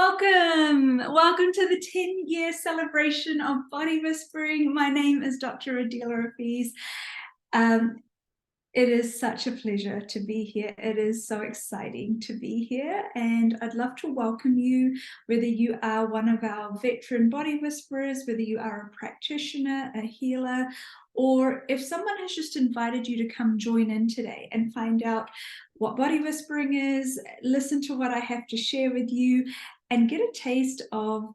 Welcome to the 10-year celebration of body whispering. My name is Dr. Adila Rafiz. It is such a pleasure to be here. It is so exciting to be here, and I'd love to welcome you, whether you are one of our veteran body whisperers, whether you are a practitioner, a healer, or if someone has just invited you to come join in today and find out what body whispering is, listen to what I have to share with you, and get a taste of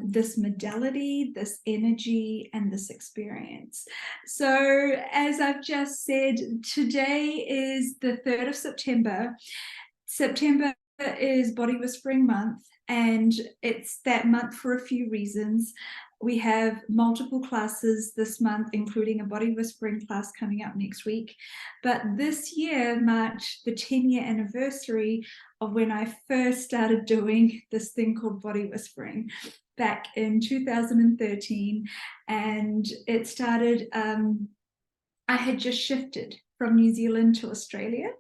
this modality, this energy, and this experience. So, as I've just said, today is the 3rd of September. September is Body Whispering Month, and it's that month for a few reasons. We have multiple classes this month, including a body whispering class coming up next week. But this year marked the 10-year anniversary of when I first started doing this thing called body whispering back in 2013. And it started, I had just shifted from New Zealand to Australia,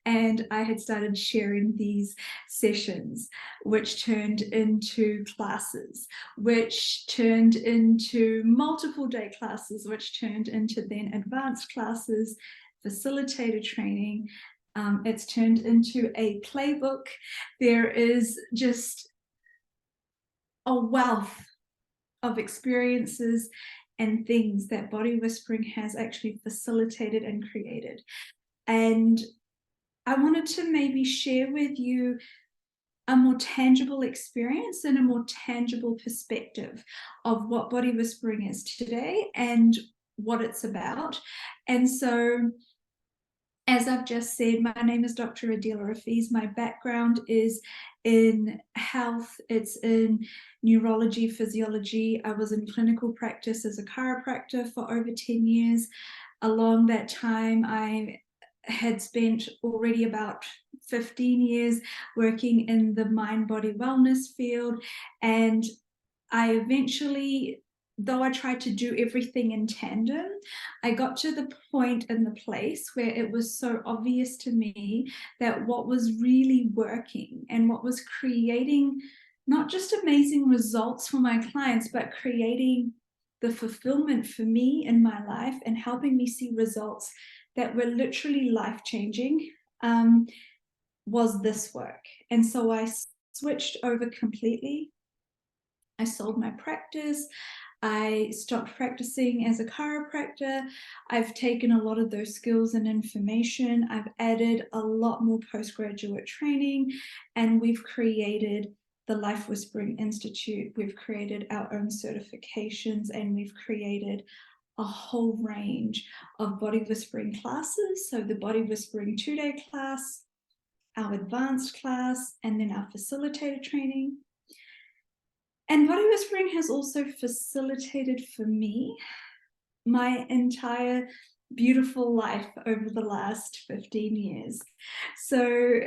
and I had started sharing these sessions, which turned into classes, which turned into multiple day classes, which turned into then advanced classes, facilitator training. It's turned into a playbook. There is just a wealth of experiences and things that body whispering has actually facilitated and created. And I wanted to maybe share with you a more tangible experience and a more tangible perspective of what body whispering is today and what it's about. And so, as I've just said, my name is Dr. Adila Rafiz. My background is in health. It's in neurology, physiology. I was in clinical practice as a chiropractor for over 10 years. Along that time, I had spent already about 15 years working in the mind-body wellness field. And I eventually, though I tried to do everything in tandem, I got to the point in the place where it was so obvious to me that what was really working and what was creating not just amazing results for my clients, but creating the fulfillment for me in my life and helping me see results that were literally life-changing, was this work. And so I switched over completely. I sold my practice. I stopped practicing as a chiropractor. I've taken a lot of those skills and information. I've added a lot more postgraduate training, and we've created the Life Whispering Institute. We've created our own certifications, and we've created a whole range of body whispering classes. So the body whispering 2-day class, our advanced class, and then our facilitator training. And body whispering has also facilitated for me my entire beautiful life over the last 15 years. So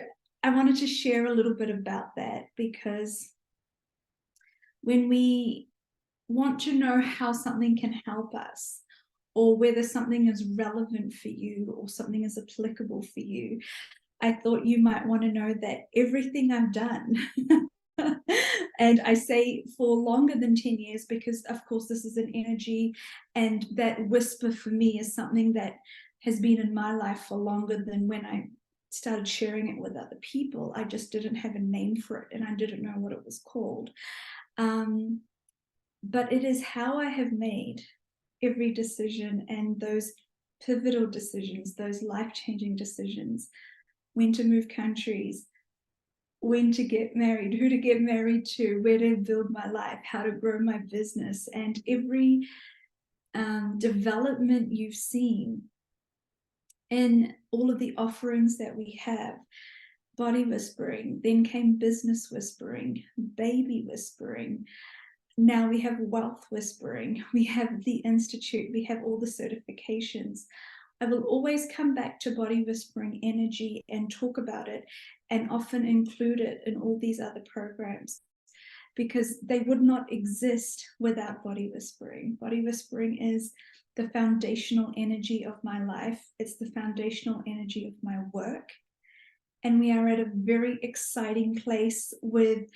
I wanted to share a little bit about that, because when we want to know how something can help us, or whether something is relevant for you or something is applicable for you, I thought you might want to know that everything I've done and I say for longer than 10 years, because of course this is an energy, and that whisper for me is something that has been in my life for longer than when I started sharing it with other people. I just didn't have a name for it, and I didn't know what it was called. But it is how I have made every decision, and those pivotal decisions, those life-changing decisions, when to move countries, when to get married, who to get married to, where to build my life, how to grow my business, and every development you've seen in all of the offerings that we have. Body whispering, then came business whispering, baby whispering. Now we have wealth whispering, we have the institute, we have all the certifications. I will always come back to body whispering energy and talk about it, and often include it in all these other programs, because they would not exist without body whispering. Body whispering is the foundational energy of my life. It's the foundational energy of my work. And we are at a very exciting place with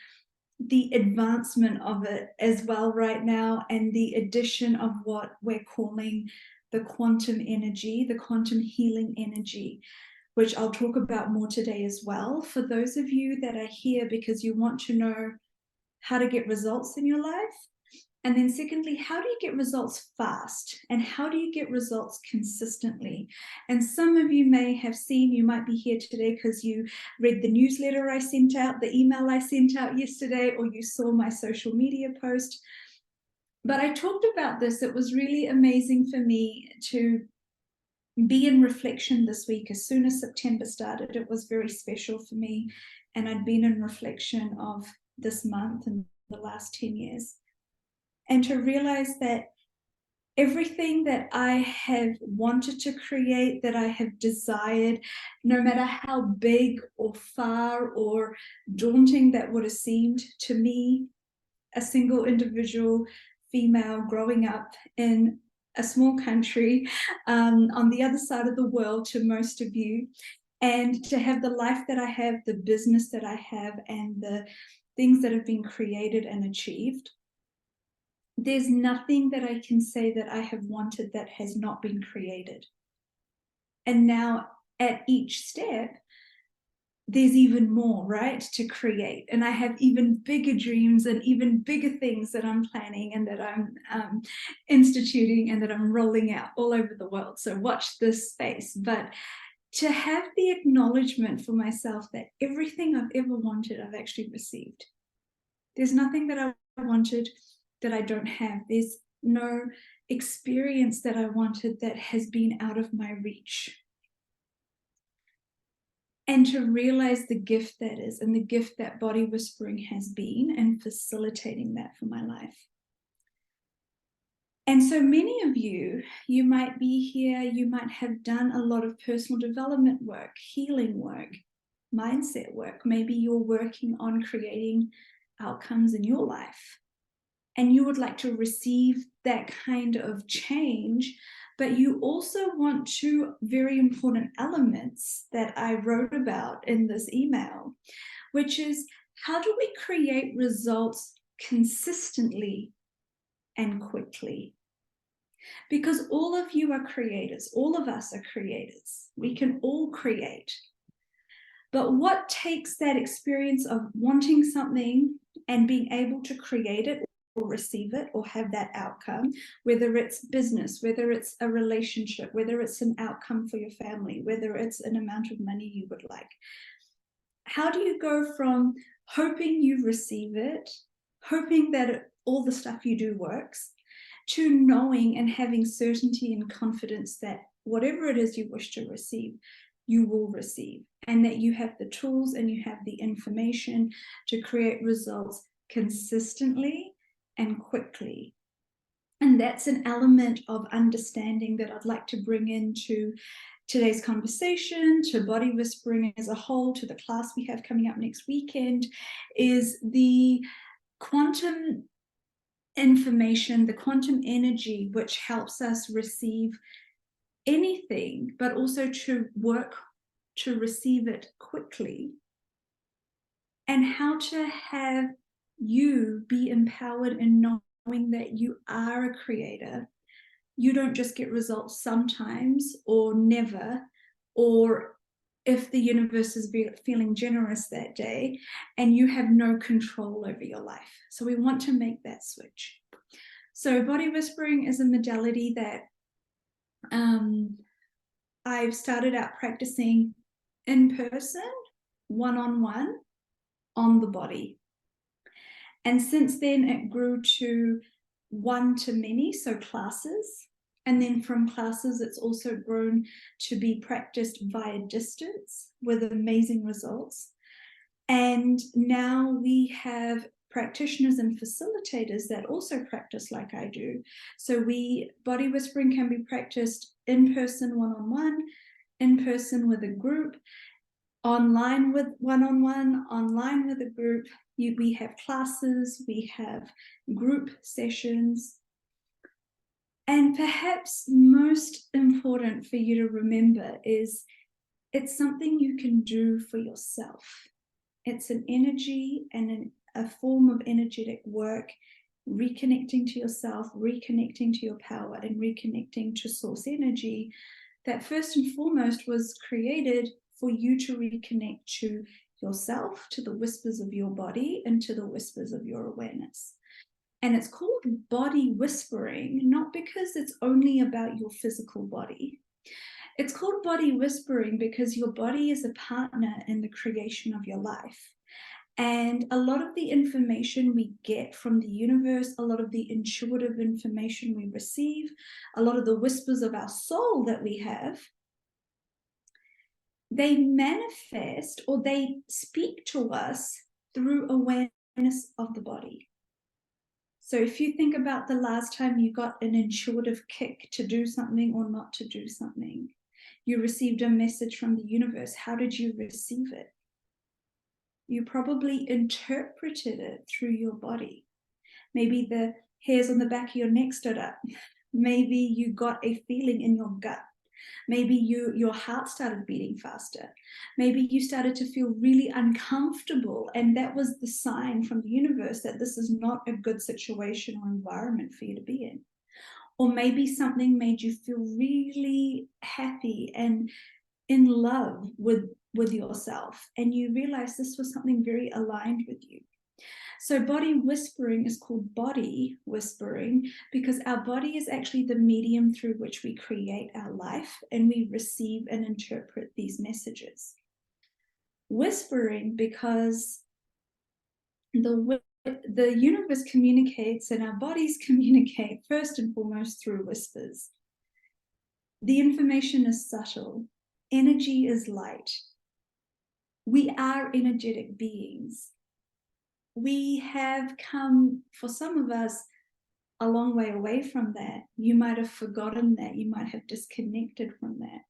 the advancement of it as well right now, and the addition of what we're calling the quantum energy, the quantum healing energy, which I'll talk about more today as well. For those of you that are here because you want to know how to get results in your life, and then secondly, how do you get results fast? And how do you get results consistently? And some of you may have seen, you might be here today because you read the newsletter I sent out, the email I sent out yesterday, or you saw my social media post. But I talked about this. It was really amazing for me to be in reflection this week. As soon as September started, it was very special for me. And I'd been in reflection of this month and the last 10 years. And to realize that everything that I have wanted to create, that I have desired, no matter how big or far or daunting that would have seemed to me, a single individual female growing up in a small country on the other side of the world to most of you, and to have the life that I have, the business that I have, and the things that have been created and achieved. There's nothing that I can say that I have wanted that has not been created. And now at each step, there's even more, right, to create. And I have even bigger dreams and even bigger things that I'm planning and that I'm instituting and that I'm rolling out all over the world. So watch this space. But to have the acknowledgement for myself that everything I've ever wanted, I've actually received. There's nothing that I wanted that I don't have. There's no experience that I wanted that has been out of my reach. And to realize the gift that is, and the gift that body whispering has been, and facilitating that for my life. And so many of you, you might be here, you might have done a lot of personal development work, healing work, mindset work. Maybe you're working on creating outcomes in your life, and you would like to receive that kind of change, but you also want two very important elements that I wrote about in this email, which is, how do we create results consistently and quickly? Because all of you are creators, all of us are creators. We can all create. But what takes that experience of wanting something and being able to create it or receive it or have that outcome, whether it's business, whether it's a relationship, whether it's an outcome for your family, whether it's an amount of money you would like. How do you go from hoping you receive it, hoping that all the stuff you do works, to knowing and having certainty and confidence that whatever it is you wish to receive, you will receive, and that you have the tools and you have the information to create results consistently and quickly? And that's an element of understanding that I'd like to bring into today's conversation, to body whispering as a whole, to the class we have coming up next weekend, is the quantum information, the quantum energy, which helps us receive anything, but also to work to receive it quickly, and how to have you be empowered in knowing that you are a creator. You don't just get results sometimes or never, or if the universe is feeling generous that day, and you have no control over your life. So we want to make that switch. So body whispering is a modality that I've started out practicing in person, one-on-one, on the body. And since then it grew to one-to-many, so classes. And then from classes, it's also grown to be practiced via distance with amazing results. And now we have practitioners and facilitators that also practice like I do. So body whispering can be practiced in person, one-on-one, in person with a group, online with one-on-one, online with a group. We have classes, we have group sessions. And perhaps most important for you to remember is it's something you can do for yourself. It's an energy and a form of energetic work, reconnecting to yourself, reconnecting to your power, and reconnecting to source energy that first and foremost was created for you to reconnect to yourself, to the whispers of your body, and to the whispers of your awareness. And it's called body whispering, not because it's only about your physical body. It's called body whispering because your body is a partner in the creation of your life. And a lot of the information we get from the universe, a lot of the intuitive information we receive, a lot of the whispers of our soul that we have, they manifest or they speak to us through awareness of the body. So if you think about the last time you got an intuitive kick to do something or not to do something, you received a message from the universe. How did you receive it? You probably interpreted it through your body. Maybe the hairs on the back of your neck stood up. Maybe you got a feeling in your gut. Maybe your heart started beating faster. Maybe you started to feel really uncomfortable, and that was the sign from the universe that this is not a good situation or environment for you to be in. Or maybe something made you feel really happy and in love with yourself, and you realize this was something very aligned with you. So body whispering is called body whispering because our body is actually the medium through which we create our life and we receive and interpret these messages. Whispering because the universe communicates and our bodies communicate first and foremost through whispers. The information is subtle. Energy is light. We are energetic beings. We have come, for some of us, a long way away from that. You might have forgotten that. You might have disconnected from that.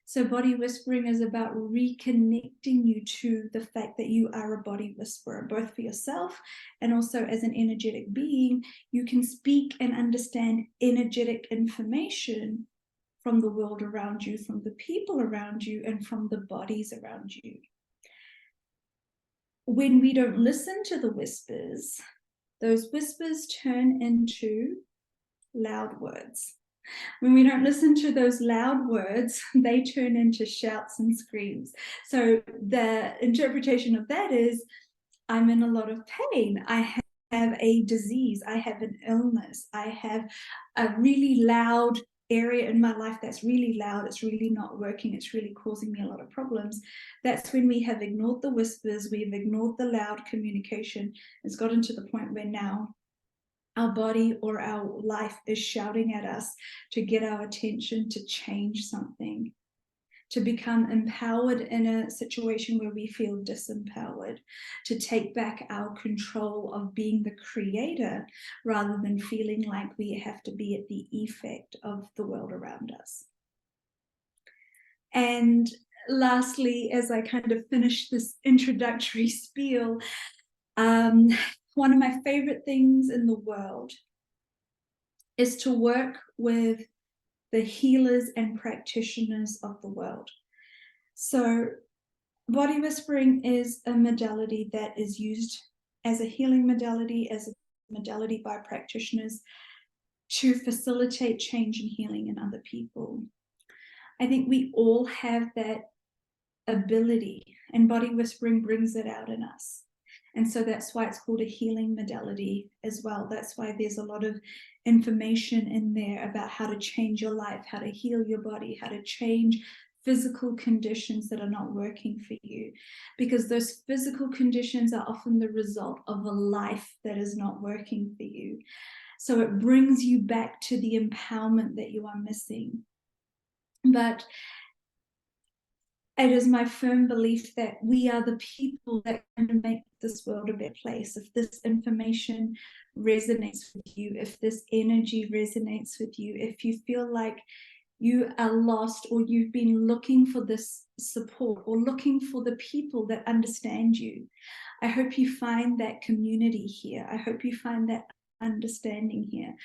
So body whispering is about reconnecting you to the fact that you are a body whisperer, both for yourself and also as an energetic being. You can speak and understand energetic information from the world around you, from the people around you, and from the bodies around you. When we don't listen to the whispers, those whispers turn into loud words. When we don't listen to those loud words, they turn into shouts and screams. So the interpretation of that is, I'm in a lot of pain. I have a disease. I have an illness. I have a really loud area in my life that's really loud. It's really not working. It's really causing me a lot of problems. That's when we have ignored the whispers. We've ignored the loud communication. It's gotten to the point where now our body or our life is shouting at us to get our attention, to change something, to become empowered in a situation where we feel disempowered, to take back our control of being the creator rather than feeling like we have to be at the effect of the world around us. And lastly, as I kind of finish this introductory spiel, one of my favorite things in the world is to work with the healers and practitioners of the world. So body whispering is a modality that is used as a healing modality, as a modality by practitioners to facilitate change and healing in other people. I think we all have that ability, and body whispering brings it out in us. And so that's why it's called a healing modality as well. That's why there's a lot of information in there about how to change your life, how to heal your body, how to change physical conditions that are not working for you. Because those physical conditions are often the result of a life that is not working for you. So it brings you back to the empowerment that you are missing. But it is my firm belief that we are the people that can make this world a better place. If this information resonates with you, if this energy resonates with you, if you feel like you are lost or you've been looking for this support or looking for the people that understand you, I hope you find that community here. I hope you find that understanding here.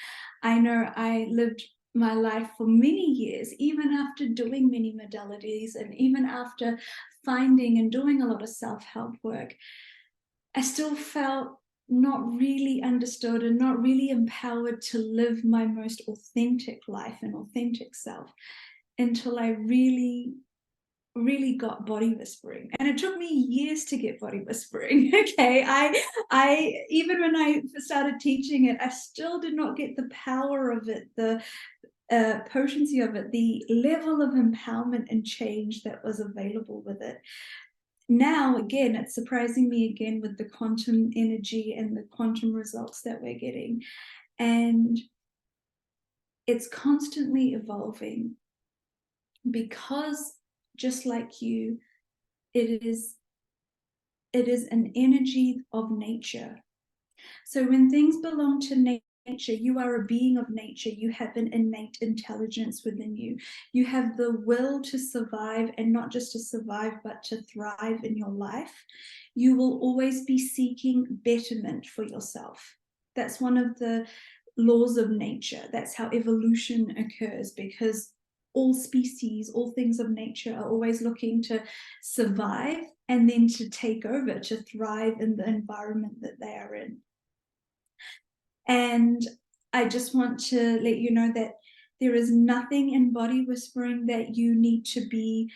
I know I lived my life for many years, even after doing many modalities and even after finding and doing a lot of self-help work, I still felt not really understood and not really empowered to live my most authentic life and authentic self until I really got body whispering. And it took me years to get body whispering. Okay, I even when I started teaching it, I still did not get the power of it, the potency of it, the level of empowerment and change that was available with it. Now, again, it's surprising me again with the quantum energy and the quantum results that we're getting. And it's constantly evolving because, just like you, it is an energy of nature. So when things belong to nature, you are a being of nature. You have an innate intelligence within you. You have the will to survive, and not just to survive, but to thrive in your life. You will always be seeking betterment for yourself. That's one of the laws of nature. That's how evolution occurs, because all species, all things of nature are always looking to survive and then to take over, to thrive in the environment that they are in. And I just want to let you know that there is nothing in body whispering that you need to be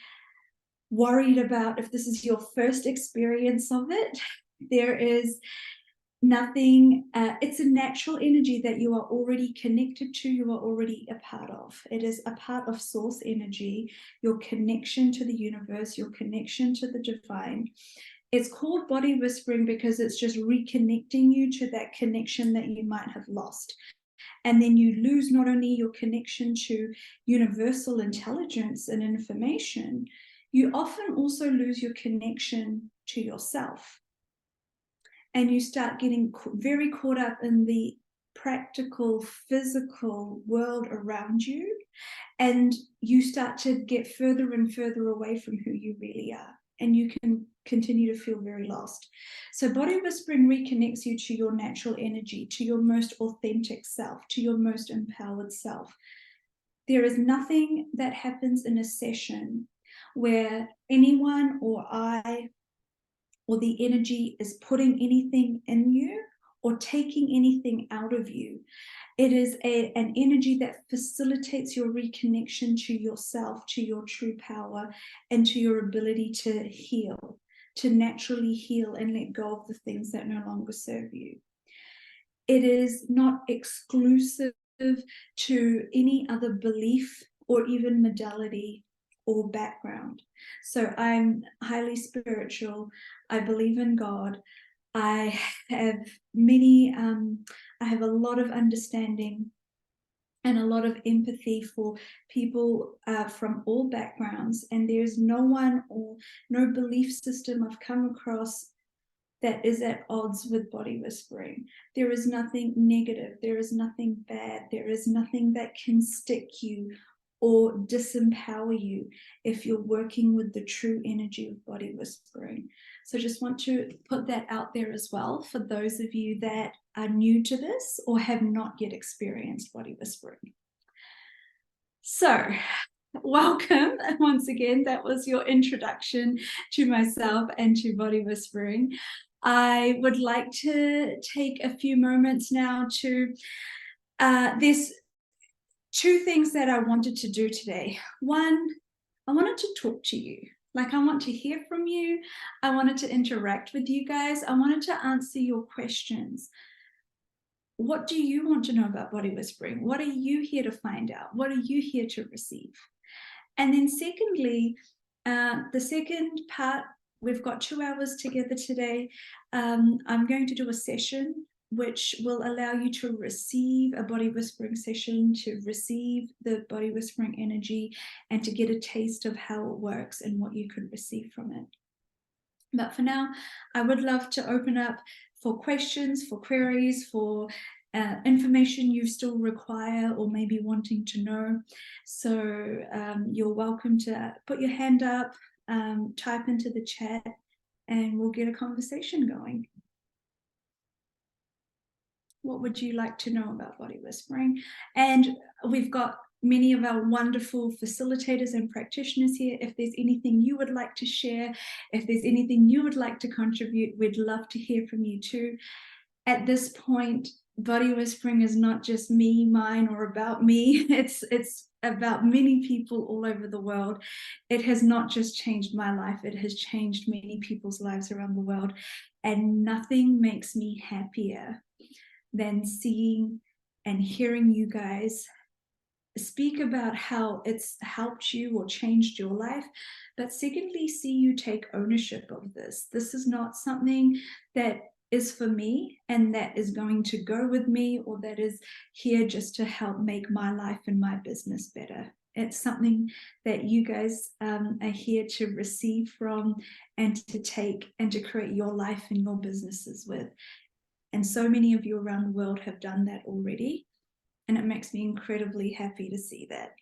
worried about if this is your first experience of it. There is nothing, it's a natural energy that you are already connected to, you are already a part of. It is a part of source energy, your connection to the universe, your connection to the divine. It's called body whispering because it's just reconnecting you to that connection that you might have lost. And then you lose not only your connection to universal intelligence and information, you often also lose your connection to yourself. And you start getting very caught up in the practical, physical world around you. And you start to get further and further away from who you really are. And you can continue to feel very lost. So body whispering reconnects you to your natural energy, to your most authentic self, to your most empowered self. There is nothing that happens in a session where anyone or I or the energy is putting anything in you or taking anything out of you. It is an energy that facilitates your reconnection to yourself, to your true power, and to your ability to heal, to naturally heal and let go of the things that no longer serve you. It is not exclusive to any other belief or even modality or background. So I'm highly spiritual. I believe in God. I have I have a lot of understanding and a lot of empathy for people from all backgrounds. And there's no one or no belief system I've come across that is at odds with body whispering. There is nothing negative. There is nothing bad. There is nothing that can stick you or disempower you if you're working with the true energy of body whispering. So just want to put that out there as well for those of you that are new to this or have not yet experienced body whispering. So welcome once again. That was your introduction to myself and to body whispering. I would like to take a few moments now to, there's two things that I wanted to do today. One, I wanted to talk to you. Like, I want to hear from you. I wanted to interact with you guys. I wanted to answer your questions. What do you want to know about body whispering? What are you here to find out? What are you here to receive? And then secondly, the second part, we've got 2 hours together today. I'm going to do a session which will allow you to receive a body whispering session, to receive the body whispering energy, and to get a taste of how it works and what you could receive from it. But for now, I would love to open up for questions, for queries, for information you still require or maybe wanting to know. So you're welcome to put your hand up, type into the chat, and we'll get a conversation going. What would you like to know about body whispering? And we've got many of our wonderful facilitators and practitioners here. If there's anything you would like to share, if there's anything you would like to contribute, we'd love to hear from you too. At this point, Body Whispering is not just me, mine, or about me. It's about many people all over the world. It has not just changed my life, it has changed many people's lives around the world. And nothing makes me happier than seeing and hearing you guys speak about how it's helped you or changed your life, but secondly, see you take ownership of this. This is not something that is for me and that is going to go with me, or that is here just to help make my life and my business better. It's something that you guys are here to receive from and to take and to create your life and your businesses with. And so many of you around the world have done that already. And it makes me incredibly happy to see that.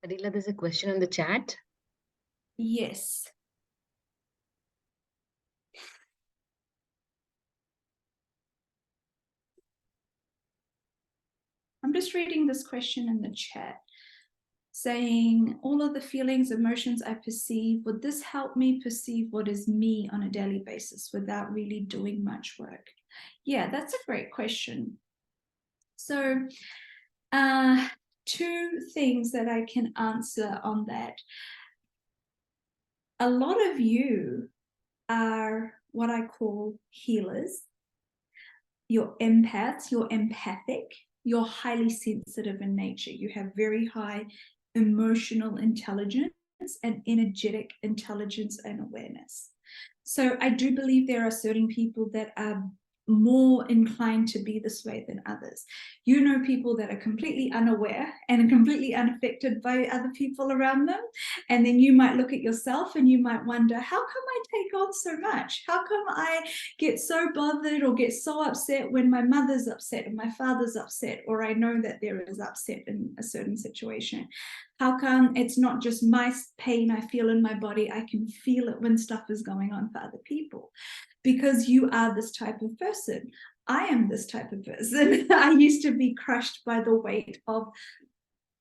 Adila, there's a question on the chat. Yes. I'm just reading this question in the chat, saying, all of the feelings, emotions I perceive, would this help me perceive what is me on a daily basis without really doing much work? Yeah, that's a great question. So, two things that I can answer on that. A lot of you are what I call healers. You're empaths, you're empathic, you're highly sensitive in nature. You have very high emotional intelligence and energetic intelligence and awareness. So I do believe there are certain people that are more inclined to be this way than others. You know, people that are completely unaware and completely unaffected by other people around them. And then you might look at yourself and you might wonder, how come I take on so much? How come I get so bothered or get so upset when my mother's upset and my father's upset, or I know that there is upset in a certain situation? How come it's not just my pain I feel in my body? I can feel it when stuff is going on for other people. Because you are this type of person. I am this type of person. I used to be crushed by the weight of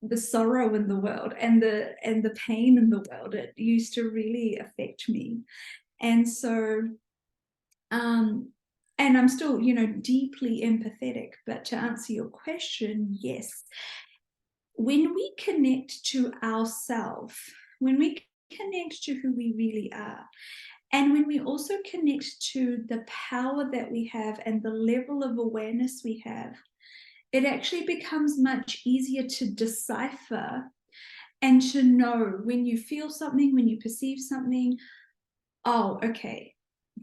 the sorrow in the world and the pain in the world. It used to really affect me. And so and I'm still, deeply empathetic. But to answer your question, yes, when we connect to ourselves, when we connect to who we really are, and when we also connect to the power that we have and the level of awareness we have, it actually becomes much easier to decipher and to know when you feel something, when you perceive something. Oh, okay,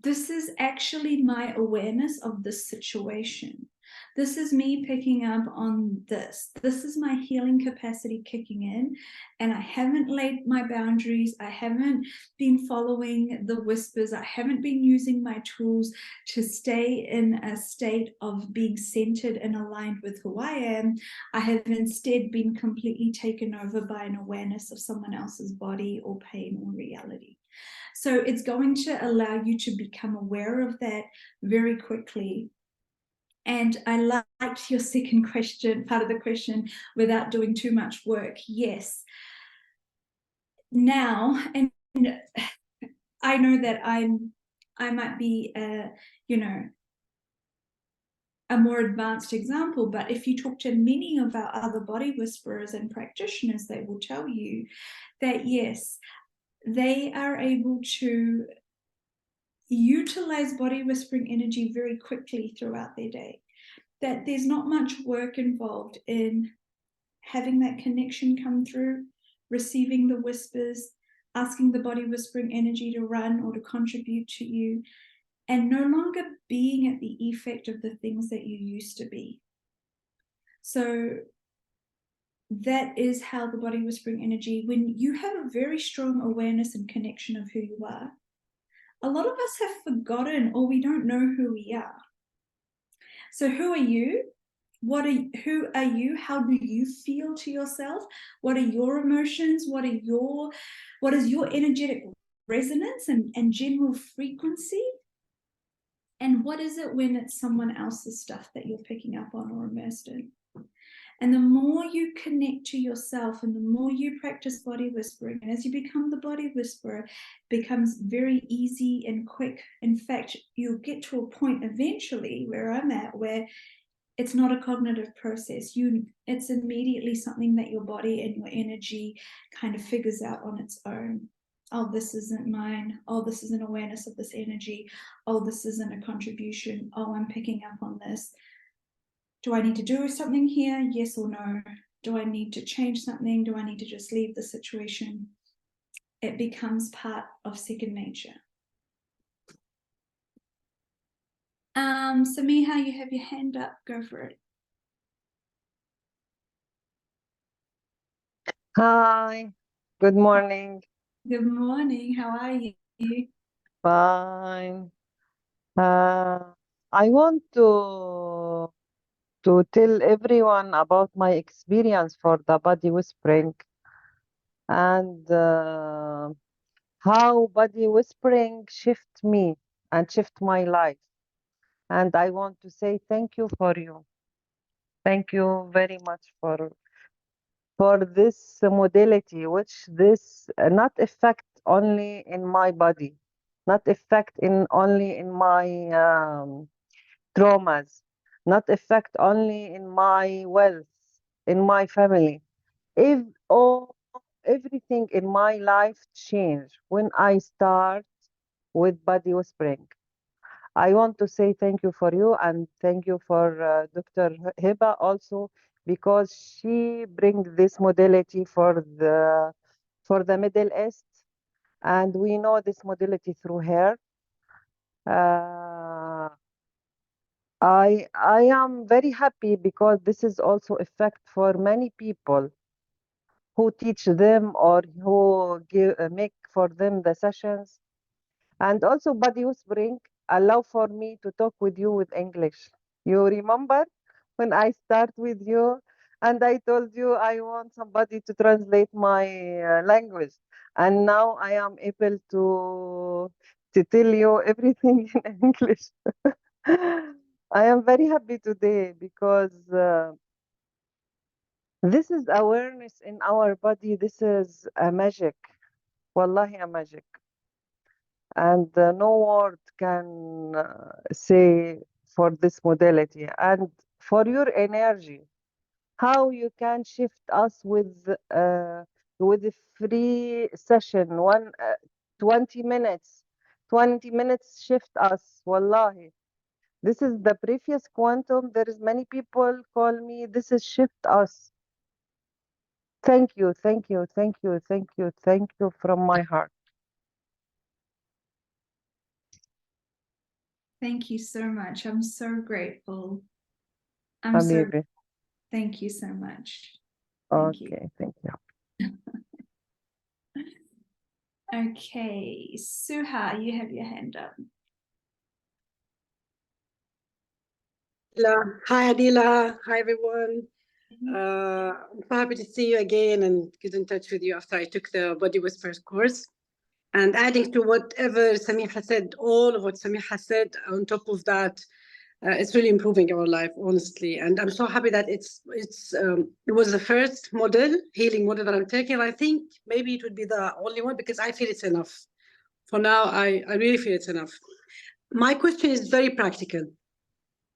this is actually my awareness of this situation. This is me picking up on this. This is my healing capacity kicking in, and I haven't laid my boundaries. I haven't been following the whispers. I haven't been using my tools to stay in a state of being centered and aligned with who I am. I have instead been completely taken over by an awareness of someone else's body or pain or reality. So it's going to allow you to become aware of that very quickly. And I liked your second question, part of the question, without doing too much work. Yes. Now, and I know that I might be a more advanced example, but if you talk to many of our other body whisperers and practitioners, they will tell you that yes, they are able to utilize body whispering energy very quickly throughout their day. That there's not much work involved in having that connection come through, receiving the whispers, asking the body whispering energy to run or to contribute to you, and no longer being at the effect of the things that you used to be. So that is how the body whispering energy, when you have a very strong awareness and connection of who you are, a lot of us have forgotten or we don't know who we are. So who are you? Who are you? How do you feel to yourself? What are your emotions? What is your energetic resonance and general frequency? And what is it when it's someone else's stuff that you're picking up on or immersed in? And the more you connect to yourself and the more you practice body whispering, and as you become the body whisperer, it becomes very easy and quick. In fact, you'll get to a point eventually where I'm at, where it's not a cognitive process. It's immediately something that your body and your energy kind of figures out on its own. Oh, this isn't mine. Oh, this is an awareness of this energy. Oh, this isn't a contribution. Oh, I'm picking up on this. Do I need to do something here? Yes or no? Do I need to change something? Do I need to just leave the situation? It becomes part of second nature. Samiha, you have your hand up. Go for it. Hi, good morning. Good morning. How are you? Fine. I want to tell everyone about my experience for the body whispering and how body whispering shift me and shift my life. And I want to say thank you for you. Thank you very much for this modality, which this not affect only in my body, not affect in only in my traumas, not affect only in my wealth, in my family. If all everything in my life change when I start with body whispering. I want to say thank you for you and thank you for Dr. Heba also because she brings this modality for the Middle East and we know this modality through her. Uh, I am very happy because this is also effect for many people who teach them or who make for them the sessions. And also body whispering allow for me to talk with you with English. You remember when I start with you and I told you I want somebody to translate my language. And now I am able to tell you everything in English. I am very happy today because this is awareness in our body. This is a magic. Wallahi, a magic. And no word can say for this modality and for your energy how you can shift us with a free session 20 minutes 20 minutes shift us wallahi this is the previous quantum there is many people call me this is shift us thank you thank you thank you thank you thank you from my heart. Thank you so much. I'm so grateful. Habibi. Thank you so much. Thank you. Okay, thank you. Okay, Suha, you have your hand up. Hi, Adila. Hi, everyone. I'm so happy to see you again and get in touch with you after I took the Body Whispers course. And adding to whatever Samiha said, all of what Samiha said, on top of that, it's really improving our life, honestly. And I'm so happy that it was the first healing model that I'm taking. I think maybe it would be the only one because I feel it's enough. For now, I really feel it's enough. My question is very practical.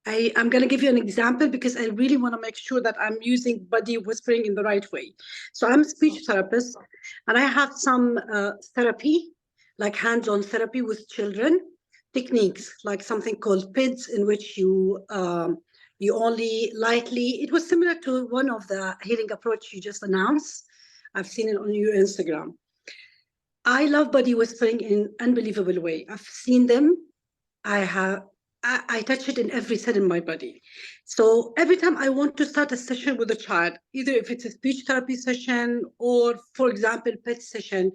I'm going to give you an example because I really want to make sure that I'm using body whispering in the right way. So I'm a speech therapist and I have some therapy, like hands-on therapy with children, techniques like something called PIDS in which you only lightly, it was similar to one of the healing approach you just announced. I've seen it on your Instagram. I love body whispering in an unbelievable way. I've seen them. I touch it in every cell in my body. So every time I want to start a session with a child, either if it's a speech therapy session or, for example, pet session,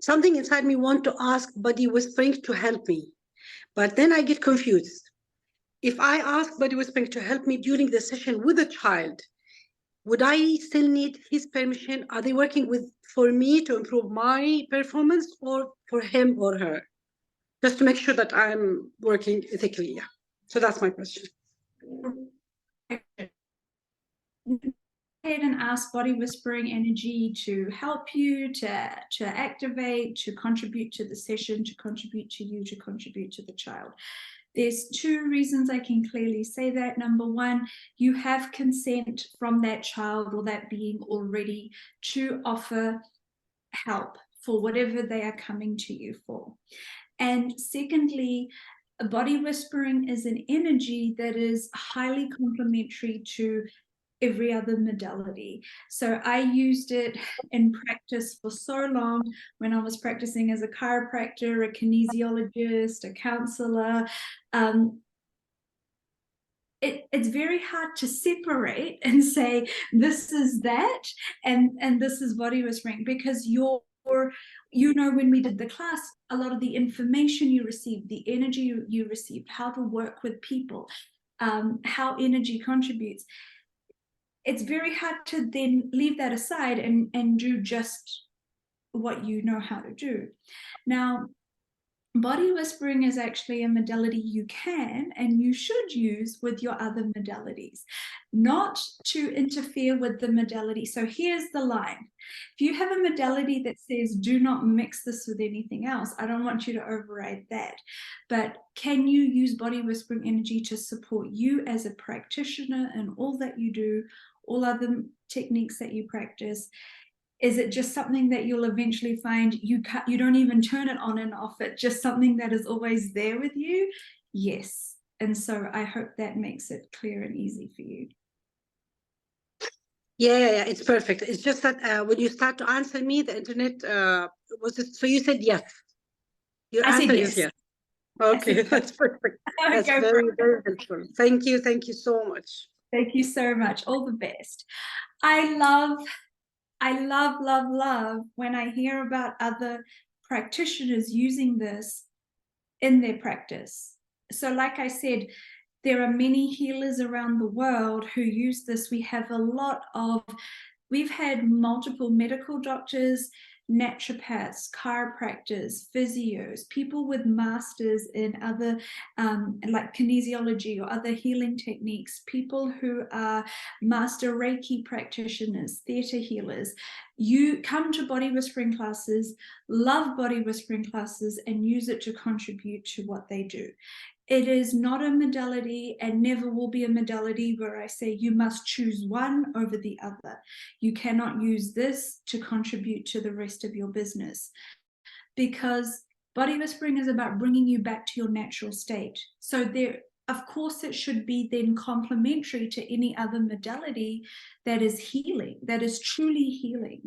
something inside me want to ask body whispering to help me. But then I get confused. If I ask body whispering to help me during the session with a child, would I still need his permission? Are they working for me to improve my performance or for him or her? just to make sure that I'm working ethically. Yeah. So that's my question. Ahead and ask body whispering energy to help you, to activate, to contribute to the session, to contribute to you, to contribute to the child. There's two reasons I can clearly say that. Number one, you have consent from that child or that being already to offer help for whatever they are coming to you for. And secondly, body whispering is an energy that is highly complementary to every other modality. So I used it in practice for so long when I was practicing as a chiropractor, a kinesiologist, a counselor. It's very hard to separate and say this is that and this is body whispering, because when we did the class, a lot of the information you received, the energy you received, how to work with people, how energy contributes, it's very hard to then leave that aside and do just what you know how to do. Now, body whispering is actually a modality you can and you should use with your other modalities, not to interfere with the modality. So here's the line. If you have a modality that says, do not mix this with anything else, I don't want you to override that. But can you use body whispering energy to support you as a practitioner in all that you do, all other techniques that you practice? Is it just something that you'll eventually find you don't even turn it on and off, it just something that is always there with you? Yes. And so I hope that makes it clear and easy for you. Yeah, it's perfect. It's just that when you start to answer me, the internet was it. So you said yes. Your I said answer yes. is yes. Okay, yes. that's perfect. That's very, very helpful. Thank you. Thank you so much. Thank you so much. All the best. I love when I hear about other practitioners using this in their practice. So like I said, there are many healers around the world who use this. We've had multiple medical doctors, naturopaths, chiropractors, physios, people with masters in other like kinesiology or other healing techniques, people who are master Reiki practitioners, theta healers. You come to body whispering classes, love body whispering classes, and use it to contribute to what they do. It is not a modality and never will be a modality where I say you must choose one over the other. You cannot use this to contribute to the rest of your business, because body whispering is about bringing you back to your natural state. So of course, it should be then complementary to any other modality that is healing, that is truly healing,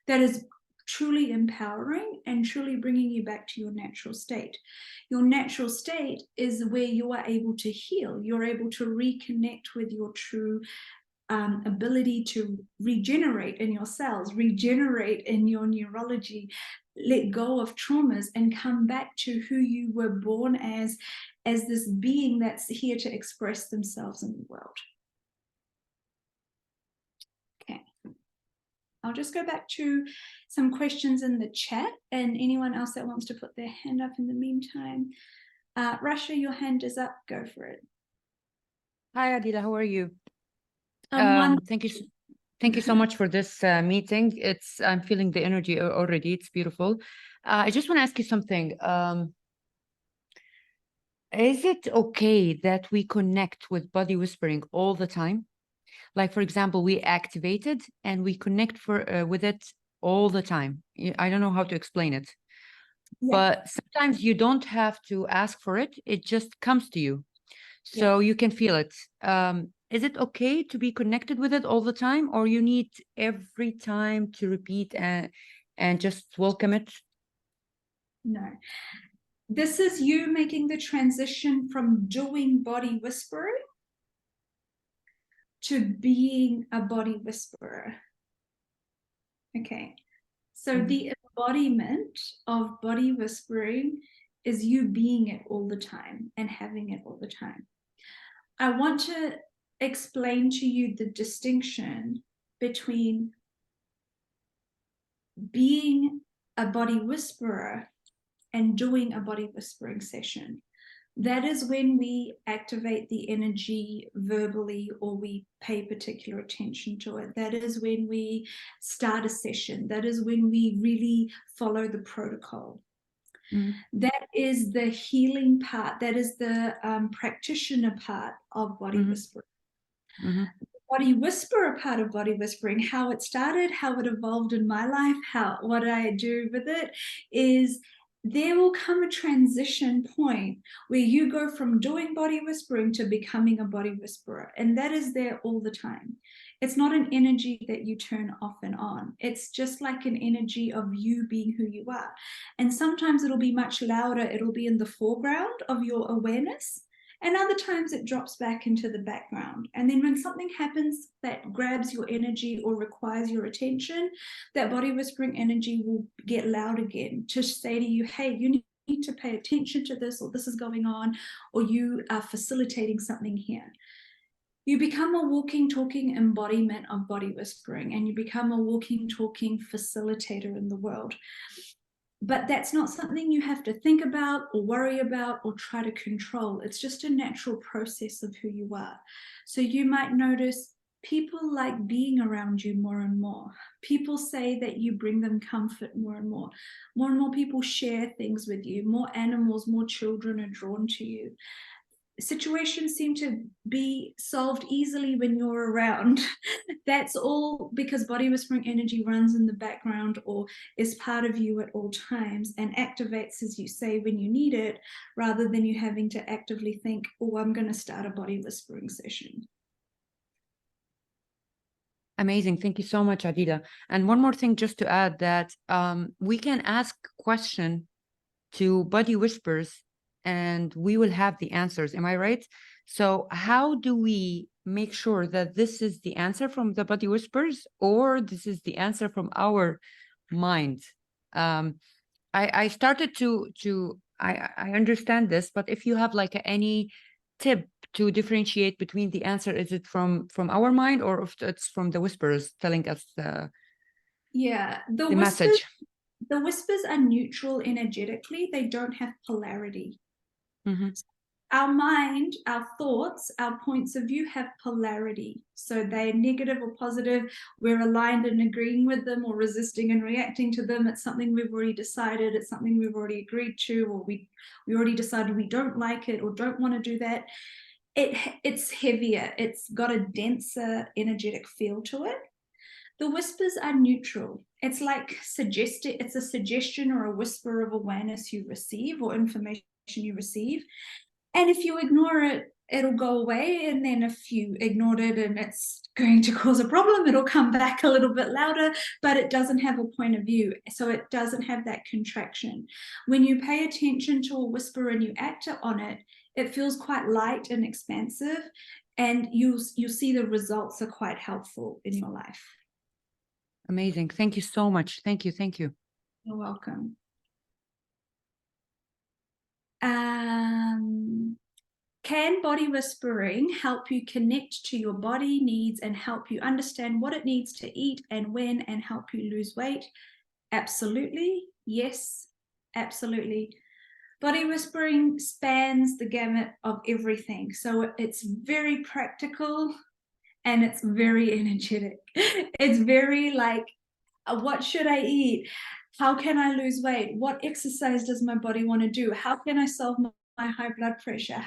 that is truly empowering and truly bringing you back to your natural state. Your natural state is where you are able to heal. You're able to reconnect with your true ability to regenerate in your cells, regenerate in your neurology, let go of traumas and come back to who you were born as this being that's here to express themselves in the world. Okay. I'll just go back to some questions in the chat, and anyone else that wants to put their hand up in the meantime. Rasha, your hand is up. Go for it. Hi, Adila. How are you? Thank you so much for this meeting. I'm feeling the energy already. It's beautiful. I just want to ask you something. Is it okay that we connect with body whispering all the time? Like, for example, we activate it and we connect with it all the time. I don't know how to explain it. Yeah. But sometimes you don't have to ask for it. It just comes to you. So you can feel it. Is it okay to be connected with it all the time, or you need every time to repeat and just welcome it? No. This is you making the transition from doing body whispering to being a body whisperer. Okay. So the embodiment of body whispering is you being it all the time and having it all the time. I want to explain to you the distinction between being a body whisperer and doing a body whispering session. That is when we activate the energy verbally, or we pay particular attention to it. That is when we start a session. That is when we really follow the protocol. That is the healing part. That is the practitioner part of body whispering. Body whisperer part of body whispering, how it started, how it evolved in my life, what I do with it is, there will come a transition point where you go from doing body whispering to becoming a body whisperer. And that is there all the time. It's not an energy that you turn off and on. It's just like an energy of you being who you are. And sometimes it'll be much louder. It'll be in the foreground of your awareness. And other times it drops back into the background. And then when something happens that grabs your energy or requires your attention, that body whispering energy will get loud again to say to you, hey, you need to pay attention to this, or this is going on, or you are facilitating something here. You become a walking, talking embodiment of body whispering, and you become a walking, talking facilitator in the world. But that's not something you have to think about or worry about or try to control. It's just a natural process of who you are. So you might notice people like being around you more and more. People say that you bring them comfort more and more. More and more people share things with you. More animals, more children are drawn to you. Situations seem to be solved easily when you're around. That's all because body whispering energy runs in the background, or is part of you at all times, and activates, as you say, when you need it, rather than you having to actively think, oh, I'm going to start a body whispering session. Amazing. Thank you so much, Adila. And one more thing, just to add that we can ask question to body whispers and we will have the answers. Am I right? So how do we make sure that this is the answer from the body whispers, or this is the answer from our mind? I started to I understand this, but if you have like any tip to differentiate between the answer, is it from our mind, or if it's from the whispers telling us the message? The whispers are neutral energetically. They don't have polarity. Our mind, our thoughts, our points of view have polarity. So they're negative or positive. We're aligned and agreeing with them, or resisting and reacting to them. It's something we've already decided. It's something we've already agreed to, or we already decided we don't like it or don't want to do that. It's heavier. It's got a denser energetic feel to it. The whispers are neutral. It's like it's a suggestion or a whisper of awareness you receive, or information you receive. And if you ignore it, it'll go away. And then if you ignored it and it's going to cause a problem, it'll come back a little bit louder, but it doesn't have a point of view. So it doesn't have that contraction. When you pay attention to a whisper and you act on it, it feels quite light and expansive, and you'll see the results are quite helpful in your life. Amazing. Thank you so much. Thank you. Thank you. You're welcome. Can body whispering help you connect to your body needs and help you understand what it needs to eat and when, and help you lose weight? Absolutely. Yes, absolutely. Body whispering spans the gamut of everything. So it's very practical and it's very energetic. It's very like, what should I eat? How can I lose weight? What exercise does my body want to do? How can I solve my high blood pressure?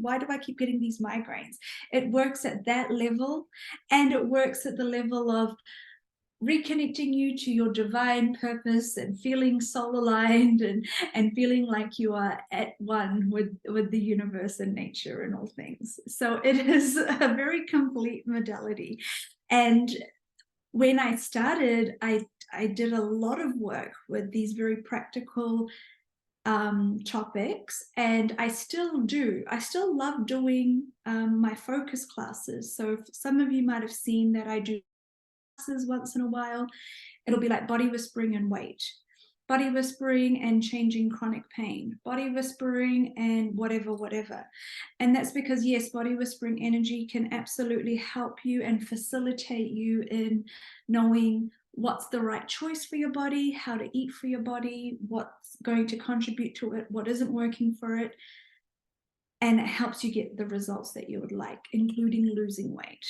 Why do I keep getting these migraines? It works at that level, and it works at the level of reconnecting you to your divine purpose and feeling soul aligned and feeling like you are at one with the universe and nature and all things. So it is a very complete modality. And when I started, I did a lot of work with these very practical topics, and I still do. I still love doing my focus classes. So some of you might have seen that I do classes once in a while. It'll be like body whispering and weight, body whispering and changing chronic pain, body whispering and whatever. And that's because, yes, body whispering energy can absolutely help you and facilitate you in knowing what's the right choice for your body, how to eat for your body, what's going to contribute to it, what isn't working for it. And it helps you get the results that you would like, including losing weight.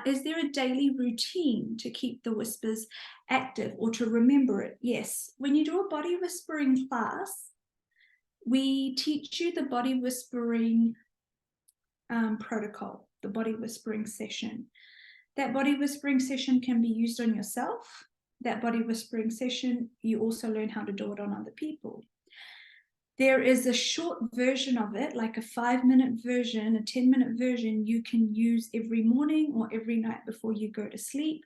Is there a daily routine to keep the whispers active or to remember it? Yes. When you do a body whispering class, we teach you the body whispering protocol, the body whispering session. That body whispering session can be used on yourself. That body whispering session, you also learn how to do it on other people. There is a short version of it, like a 5-minute version, a 10-minute version you can use every morning or every night before you go to sleep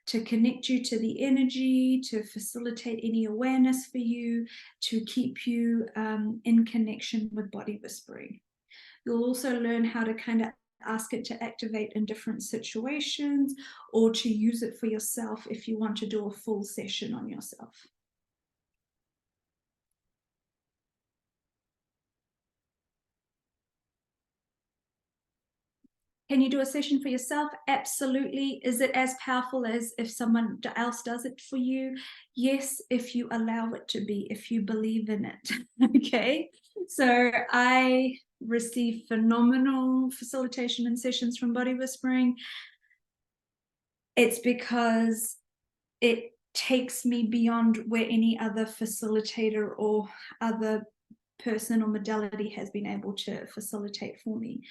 to connect you to the energy, to facilitate any awareness for you, to keep you in connection with body whispering. You'll also learn how to kind of ask it to activate in different situations or to use it for yourself if you want to do a full session on yourself. Can you do a session for yourself? Absolutely. Is it as powerful as if someone else does it for you? Yes, if you allow it to be, if you believe in it. Okay. So I receive phenomenal facilitation and sessions from body whispering. It's because it takes me beyond where any other facilitator or other person or modality has been able to facilitate for me.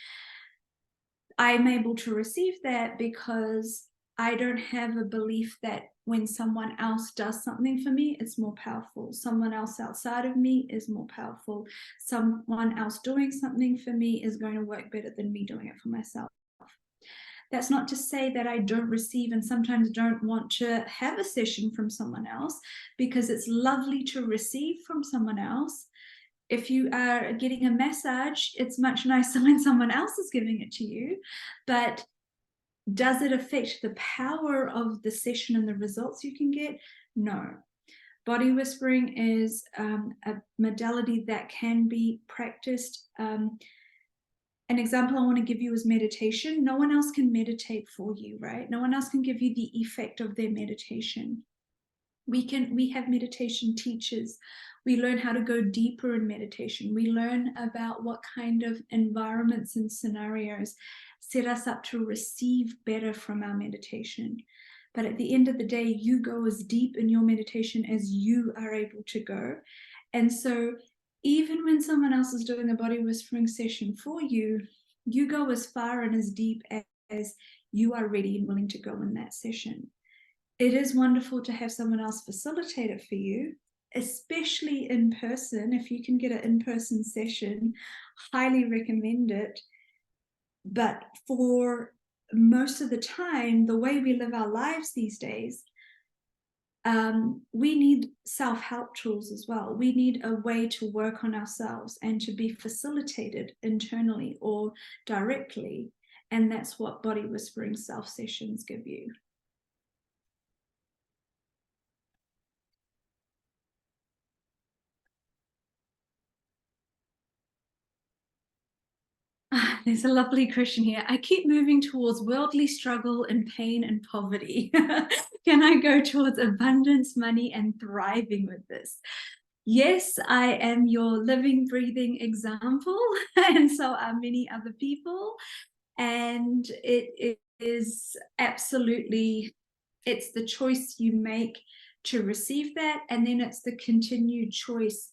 I'm able to receive that because I don't have a belief that when someone else does something for me, it's more powerful. Someone else outside of me is more powerful. Someone else doing something for me is going to work better than me doing it for myself. That's not to say that I don't receive and sometimes don't want to have a session from someone else, because it's lovely to receive from someone else. If you are getting a massage, it's much nicer when someone else is giving it to you. But does it affect the power of the session and the results you can get? No. Body whispering is a modality that can be practiced. An example I want to give you is meditation. No one else can meditate for you, right? No one else can give you the effect of their meditation. We have meditation teachers. We learn how to go deeper in meditation. We learn about what kind of environments and scenarios set us up to receive better from our meditation. But at the end of the day, you go as deep in your meditation as you are able to go. And so even when someone else is doing a body whispering session for you, you go as far and as deep as you are ready and willing to go in that session. It is wonderful to have someone else facilitate it for you, especially in person. If you can get an in-person session, highly recommend it. But for most of the time, the way we live our lives these days, we need self-help tools as well. We need a way to work on ourselves and to be facilitated internally or directly. And that's what body whispering self sessions give you. There's a lovely question here. I keep moving towards worldly struggle and pain and poverty. Can I go towards abundance, money, and thriving with this? Yes, I am your living, breathing example, and so are many other people. And it is absolutely, it's the choice you make to receive that, and then it's the continued choice.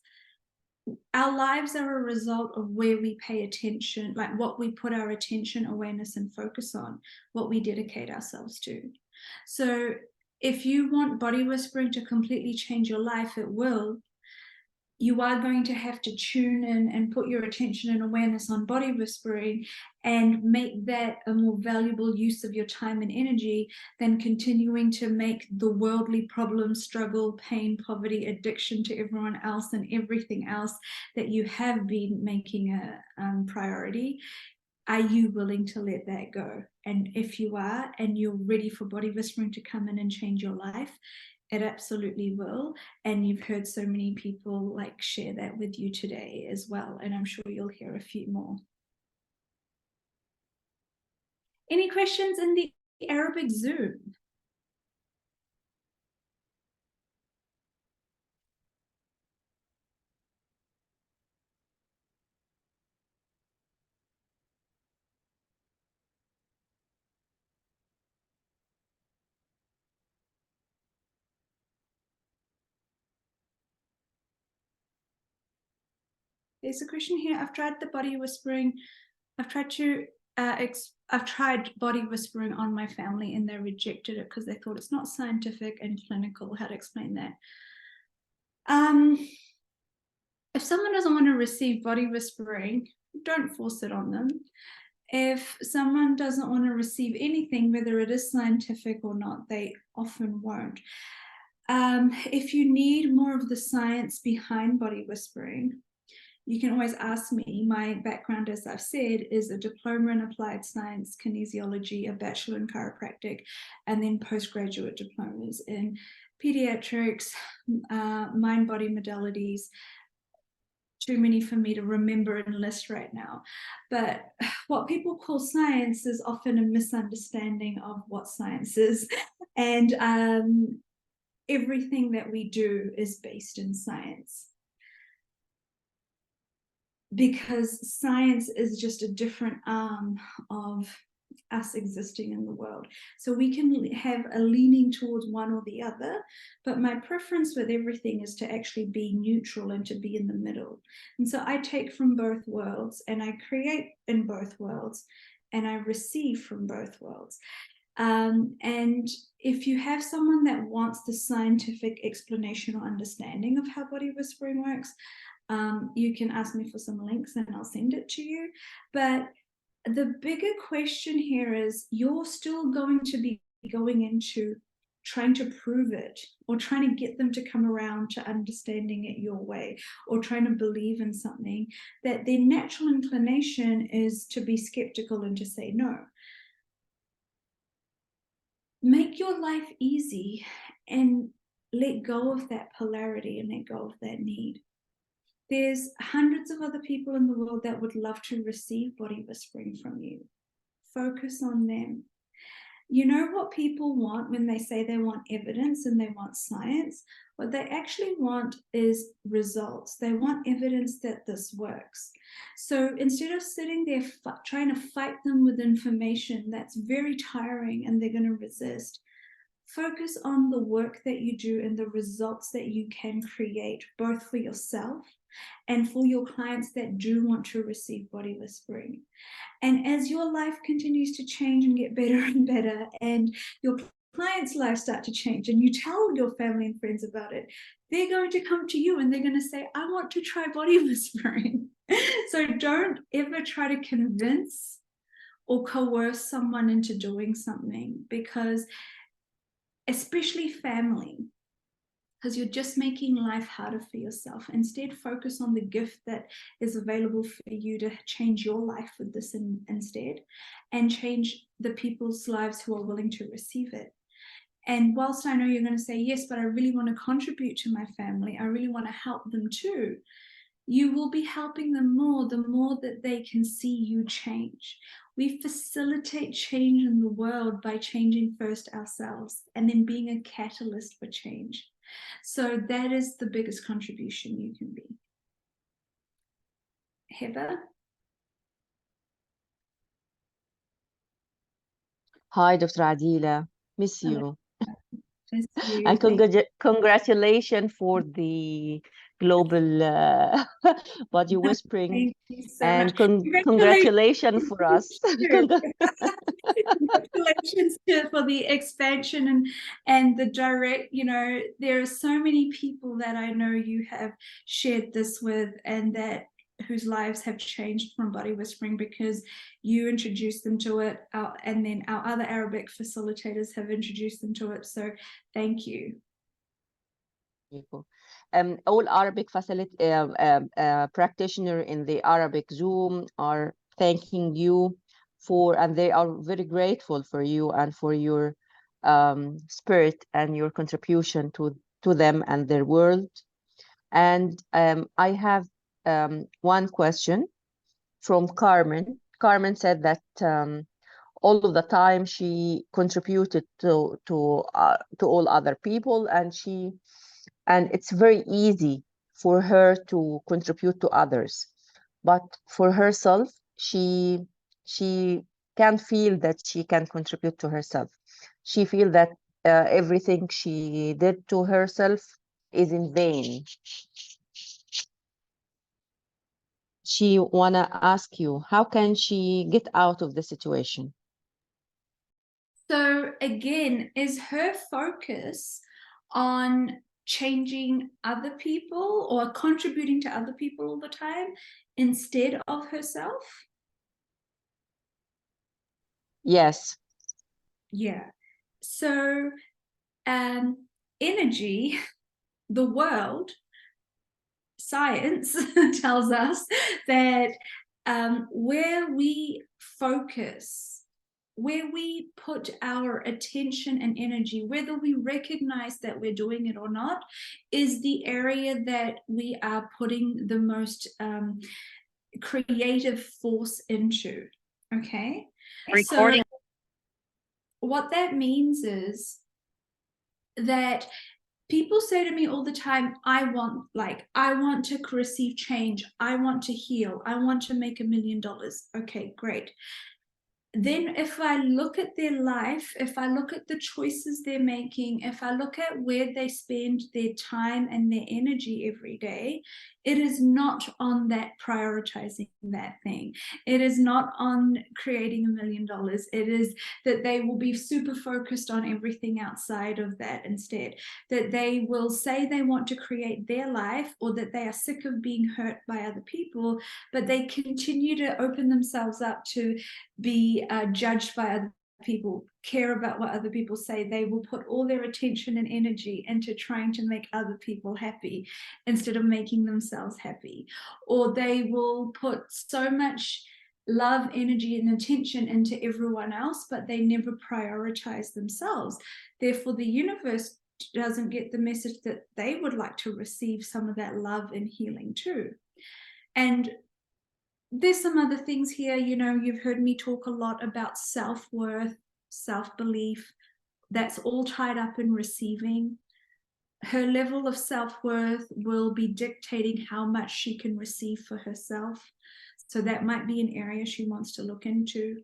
Our lives are a result of where we pay attention, like what we put our attention, awareness, and focus on, what we dedicate ourselves to. So if you want body whispering to completely change your life, it will. You are going to have to tune in and put your attention and awareness on body whispering and make that a more valuable use of your time and energy than continuing to make the worldly problems, struggle, pain, poverty, addiction to everyone else and everything else that you have been making a priority. Are you willing to let that go? And if you are, and you're ready for body whispering to come in and change your life, It absolutely will. And you've heard so many people like share that with you today as well. And I'm sure you'll hear a few more. Any questions in the Arabic Zoom? There's a question here. I've tried the body whispering. I've tried body whispering on my family and they rejected it because they thought it's not scientific and clinical. How to explain that? If someone doesn't want to receive body whispering, don't force it on them. If someone doesn't want to receive anything, whether it is scientific or not, they often won't. If you need more of the science behind body whispering, you can always ask me. My background, as I've said, is a diploma in applied science, kinesiology, a bachelor in chiropractic, and then postgraduate diplomas in pediatrics, mind-body modalities. Too many for me to remember and list right now. But what people call science is often a misunderstanding of what science is. And everything that we do is based in science. Because science is just a different arm of us existing in the world. So we can have a leaning towards one or the other, but my preference with everything is to actually be neutral and to be in the middle. And so I take from both worlds and I create in both worlds and I receive from both worlds. And if you have someone that wants the scientific explanation or understanding of how body whispering works, you can ask me for some links and I'll send it to you. But the bigger question here is you're still going to be going into trying to prove it or trying to get them to come around to understanding it your way or trying to believe in something that their natural inclination is to be skeptical and to say no. Make your life easy and let go of that polarity and let go of that need. There's hundreds of other people in the world that would love to receive body whispering from you. Focus on them. You know what people want when they say they want evidence and they want science? What they actually want is results. They want evidence that this works. So instead of sitting there trying to fight them with information that's very tiring and they're going to resist, focus on the work that you do and the results that you can create, both for yourself and for your clients that do want to receive body whispering. And as your life continues to change and get better and better, and your clients' lives start to change, and you tell your family and friends about it, they're going to come to you and they're going to say, I want to try body whispering. So don't ever try to convince or coerce someone into doing something, because especially family, because you're just making life harder for yourself. Instead, focus on the gift that is available for you to change your life with this instead, and change the people's lives who are willing to receive it. And whilst I know you're going to say, yes, but I really want to contribute to my family, I really want to help them too, you will be helping them more the more that they can see you change. We facilitate change in the world by changing first ourselves and then being a catalyst for change. So that is the biggest contribution you can be. Heather? Hi, Dr. Adila. Miss Hello. you. Miss you. And congratulations for the global body whispering. Thank you so And much. congratulations for us. Congratulations for the expansion and the direct, there are so many people that I know you have shared this with and that whose lives have changed from body whispering because you introduced them to it, and then our other Arabic facilitators have introduced them to it. So thank you. All Arabic practitioner in the Arabic Zoom are thanking you and they are very grateful for you and for your spirit and your contribution to them and their world. And I have one question from Carmen. Carmen said that all of the time she contributed to all other people, and it's very easy for her to contribute to others, but for herself she can feel that she can contribute to herself. She feel that everything she did to herself is in vain. She wanna ask you, how can she get out of the situation? So again, is her focus on changing other people or contributing to other people all the time instead of herself? Yes. Yeah. So energy, the world, science tells us that where we focus, where we put our attention and energy, whether we recognize that we're doing it or not, is the area that we are putting the most creative force into. Okay. Recording. So what that means is that people say to me all the time, I want to receive change. I want to heal. I want to make $1 million. Okay, great. Then if I look at their life, if I look at the choices they're making, if I look at where they spend their time and their energy every day, it is not on that prioritizing that thing. It is not on creating $1 million. It is that they will be super focused on everything outside of that instead. That they will say they want to create their life, or that they are sick of being hurt by other people, but they continue to open themselves up to be judged by other people, care about what other people say. They will put all their attention and energy into trying to make other people happy instead of making themselves happy. Or they will put so much love, energy, and attention into everyone else, but they never prioritize themselves. Therefore, the universe doesn't get the message that they would like to receive some of that love and healing too. And there's some other things here, you know, you've heard me talk a lot about self-worth, self-belief. That's all tied up in receiving. Her level of self-worth will be dictating how much she can receive for herself. So that might be an area she wants to look into.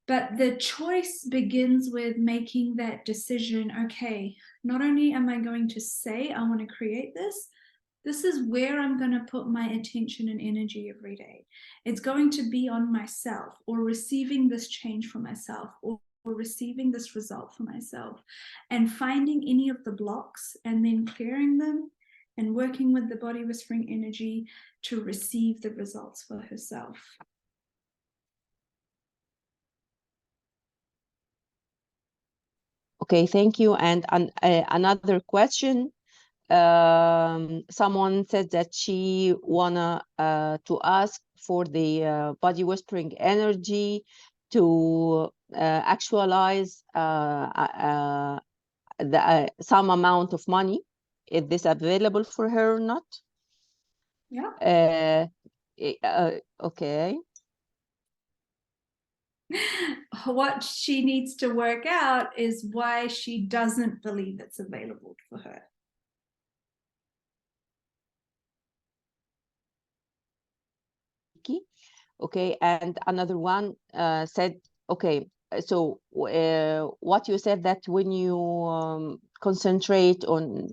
But the choice begins with making that decision. Okay, not only am I going to say I want to create this, this is where I'm going to put my attention and energy every day. It's going to be on myself, or receiving this change for myself, or receiving this result for myself, and finding any of the blocks and then clearing them and working with the body whispering energy to receive the results for herself. Okay, thank you. And another question. Someone said that she wanna to ask for the body whispering energy to actualize some amount of money. Is this available for her or not? Yeah. Okay. What she needs to work out is why she doesn't believe it's available for her. Okay, and another one said, okay, so what you said, that when you concentrate on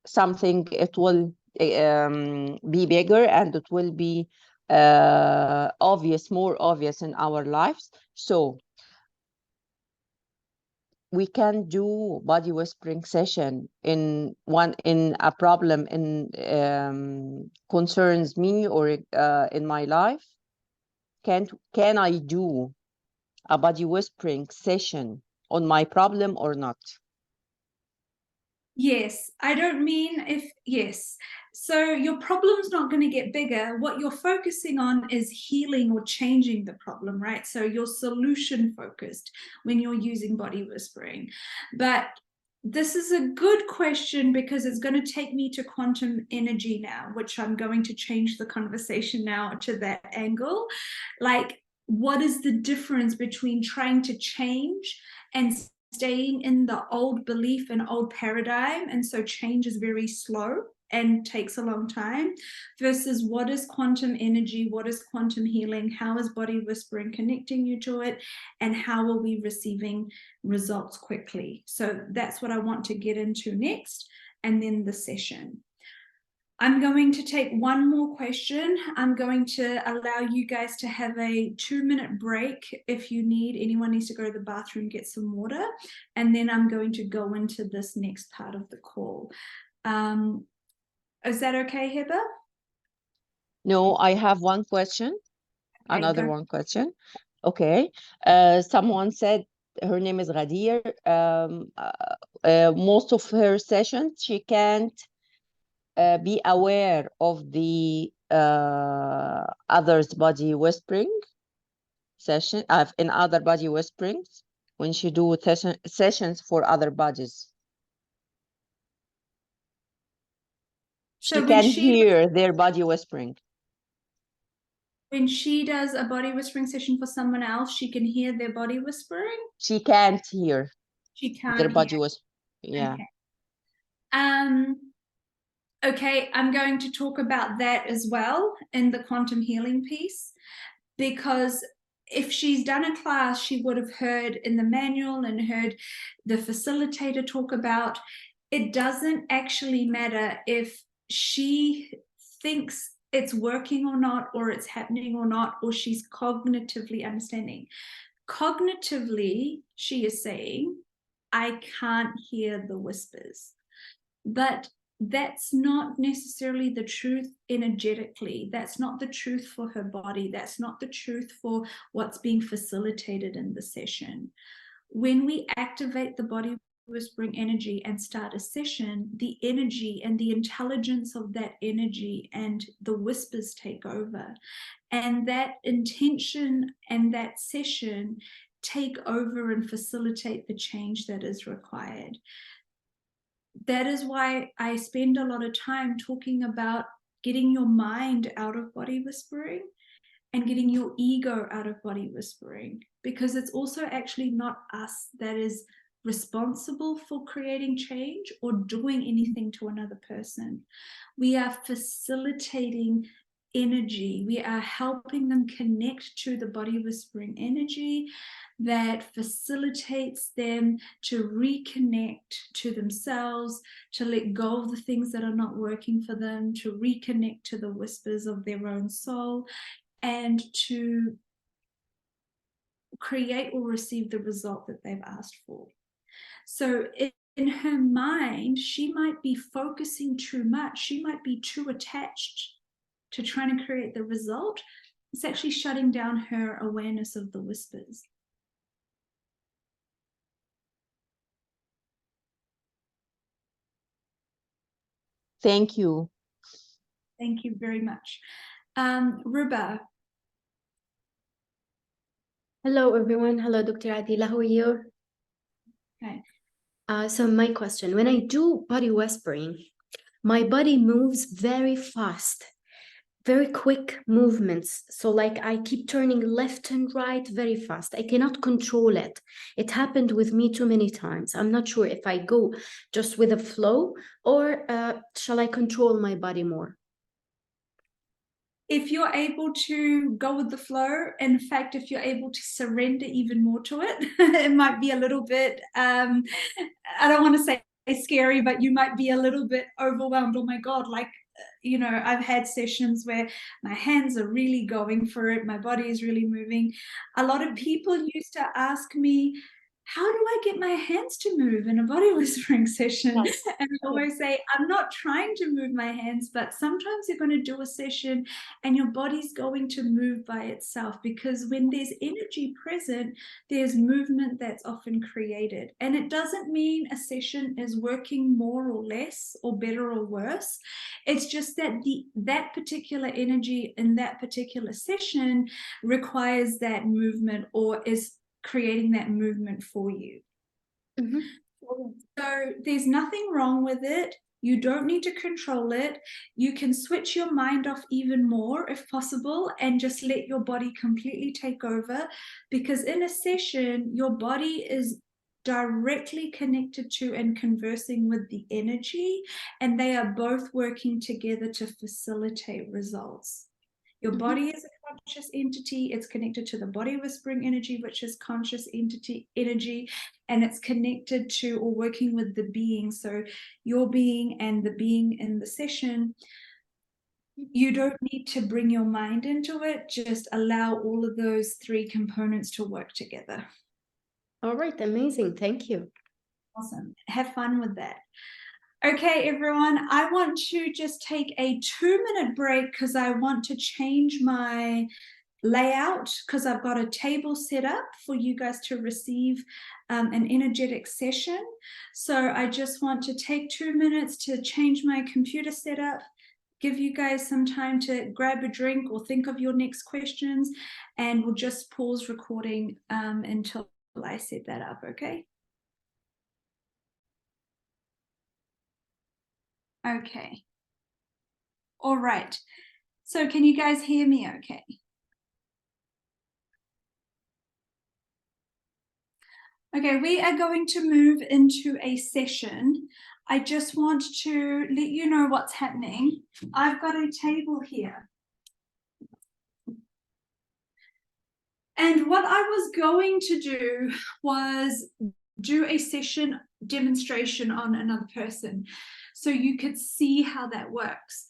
something, it will be bigger, and it will be obvious, more obvious in our lives. So we can do body whispering session in a problem in concerns me, or in my life. Can I do a body whispering session on my problem or not? Yes, I don't mean yes. So your problem's not going to get bigger. What you're focusing on is healing or changing the problem, right? So you're solution focused when you're using body whispering. But this is a good question because it's going to take me to quantum energy now, which I'm going to change the conversation now to that angle. Like, what is the difference between trying to change and staying in the old belief and old paradigm, and so change is very slow and takes a long time, versus what is quantum energy, what is quantum healing, how is body whispering connecting you to it, and how are we receiving results quickly. So that's what I want to get into next, and then the session. I'm going to take one more question. I'm going to allow you guys to have a 2-minute break if you need. Anyone needs to go to the bathroom, get some water, and then I'm going to go into this next part of the call. Is that okay, Heather? No, I have one question. Okay, Another go. one question. Okay. Someone said her name is Ghadir. Most of her sessions, she can't be aware of the others' body whispering session, in other body whisperings when she do sessions for other bodies. So She when can she hear their body whispering. does a body whispering session for someone else, she can hear their body whispering? She can't hear She their can't body hear. whispering. Yeah. Okay. Okay, I'm going to talk about that as well in the quantum healing piece, because if she's done a class, she would have heard in the manual and heard the facilitator talk about, it doesn't actually matter if she thinks it's working or not, or it's happening or not, or she's cognitively understanding. Cognitively, she is saying, I can't hear the whispers. But that's not necessarily the truth energetically. That's not the truth for her body. That's not the truth for what's being facilitated in the session. When we activate the body whispering energy and start a session, the energy and the intelligence of that energy and the whispers take over. And that intention and that session take over and facilitate the change that is required. That is why I spend a lot of time talking about getting your mind out of body whispering and getting your ego out of body whispering, because it's also actually not us that is responsible for creating change or doing anything to another person. We are facilitating energy. We are helping them connect to the body whispering energy that facilitates them to reconnect to themselves, to let go of the things that are not working for them, to reconnect to the whispers of their own soul, and to create or receive the result that they've asked for. So in her mind, she might be focusing too much. She might be too attached to trying to create the result. It's actually shutting down her awareness of the whispers. Thank you. Thank you very much. Ruba. Hello, everyone. Hello, Dr. Adila. How are you? Okay. So my question, when I do body whispering, my body moves very fast, very quick movements. So like I keep turning left and right very fast. I cannot control it. It happened with me too many times. I'm not sure if I go just with a flow or shall I control my body more? If you're able to go with the flow, in fact, if you're able to surrender even more to it, it might be a little bit, I don't want to say scary, but you might be a little bit overwhelmed. Oh my God, like, you know, I've had sessions where my hands are really going for it. My body is really moving. A lot of people used to ask me, how do I get my hands to move in a body whispering session? Yes. And I always say, I'm not trying to move my hands, but sometimes you're going to do a session and your body's going to move by itself, because when there's energy present, there's movement that's often created. And it doesn't mean a session is working more or less or better or worse. It's just that that particular energy in that particular session requires that movement, or is creating that movement for you. Mhm. So there's nothing wrong with it. You don't need to control it. You can switch your mind off even more if possible and just let your body completely take over, because in a session, your body is directly connected to and conversing with the energy, and they are both working together to facilitate results. Your body is a conscious entity. It's connected to the body whispering energy, which is conscious energy, and it's connected to or working with the being. So your being and the being in the session, you don't need to bring your mind into it. Just allow all of those three components to work together. All right, amazing. Thank you. Awesome. Have fun with that. Okay, everyone, I want to just take a 2-minute break because I want to change my layout, because I've got a table set up for you guys to receive an energetic session. So I just want to take 2 minutes to change my computer setup, give you guys some time to grab a drink or think of your next questions, and we'll just pause recording until I set that up, okay? Okay. All right. So can you guys hear me okay? Okay, we are going to move into a session. I just want to let you know what's happening. I've got a table here. And what I was going to do was do a session demonstration on another person, so you could see how that works.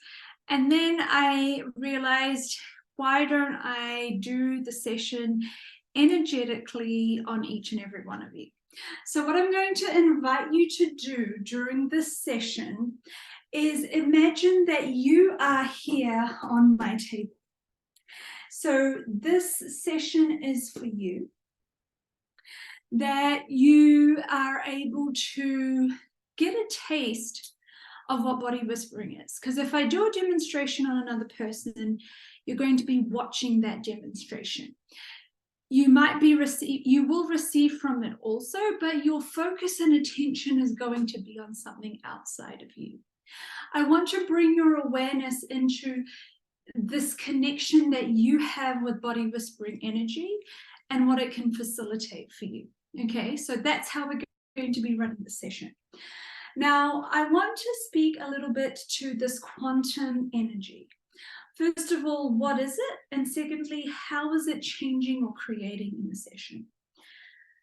And then I realized, why don't I do the session energetically on each and every one of you? So what I'm going to invite you to do during this session is imagine that you are here on my table. So this session is for you, that you are able to get a taste of what body whispering is. Because if I do a demonstration on another person, you're going to be watching that demonstration. You will receive from it also, but your focus and attention is going to be on something outside of you. I want to bring your awareness into this connection that you have with body whispering energy and what it can facilitate for you. Okay, so that's how we're going to be running the session. Now, I want to speak a little bit to this quantum energy. First of all, what is it? And secondly, how is it changing or creating in the session?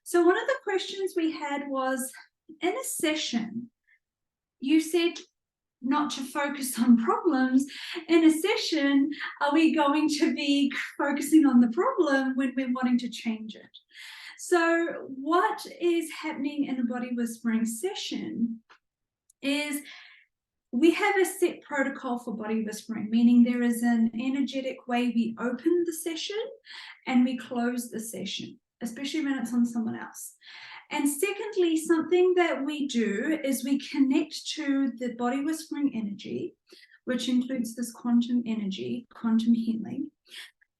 So one of the questions we had was, in a session, you said not to focus on problems. In a session, are we going to be focusing on the problem when we're wanting to change it? So what is happening in a body whispering session is we have a set protocol for body whispering, meaning there is an energetic way we open the session and we close the session, especially when it's on someone else. And secondly, something that we do is we connect to the body whispering energy, which includes this quantum energy, quantum healing.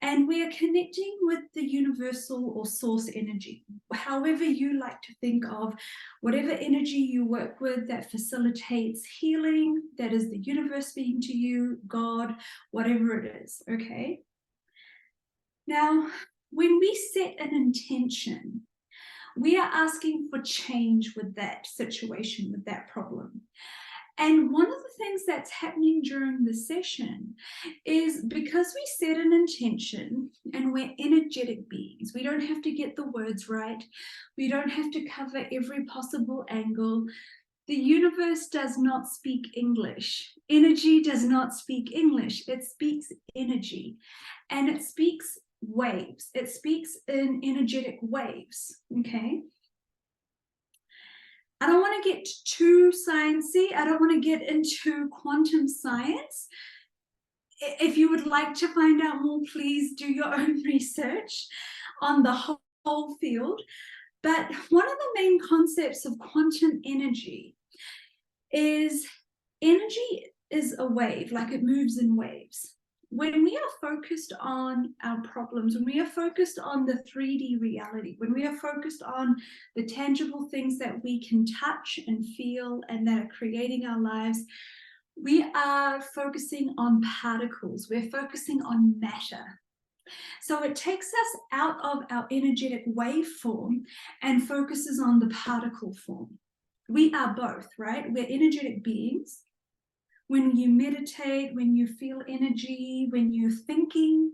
And we are connecting with the universal or source energy, however you like to think of, whatever energy you work with that facilitates healing, that is the universe speaking to you, God, whatever it is, okay? Now, when we set an intention, we are asking for change with that situation, with that problem. And one of the things that's happening during the session is, because we set an intention and we're energetic beings, we don't have to get the words right. We don't have to cover every possible angle. The universe does not speak English. Energy does not speak English. It speaks energy, and it speaks waves. It speaks in energetic waves, okay? I don't want to get too sciencey. I don't want to get into quantum science. If you would like to find out more, please do your own research on the whole field. But one of the main concepts of quantum energy is energy is a wave, like it moves in waves. When we are focused on our problems, when we are focused on the 3D reality, when we are focused on the tangible things that we can touch and feel and that are creating our lives, we are focusing on particles, we're focusing on matter. So it takes us out of our energetic wave form and focuses on the particle form. We are both, right? We're energetic beings. When you meditate, when you feel energy, when you're thinking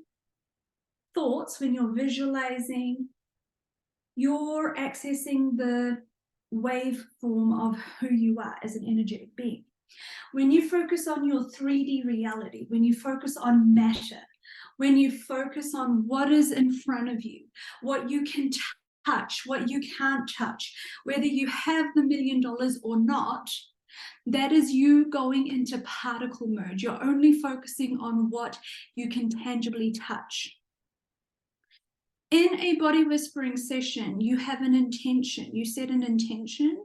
thoughts, when you're visualizing, you're accessing the wave form of who you are as an energetic being. When you focus on your 3D reality, when you focus on matter, when you focus on what is in front of you, what you can touch, what you can't touch, whether you have the $1 million or not, that is you going into particle mode. You're only focusing on what you can tangibly touch. In a body whispering session, you have an intention. You set an intention.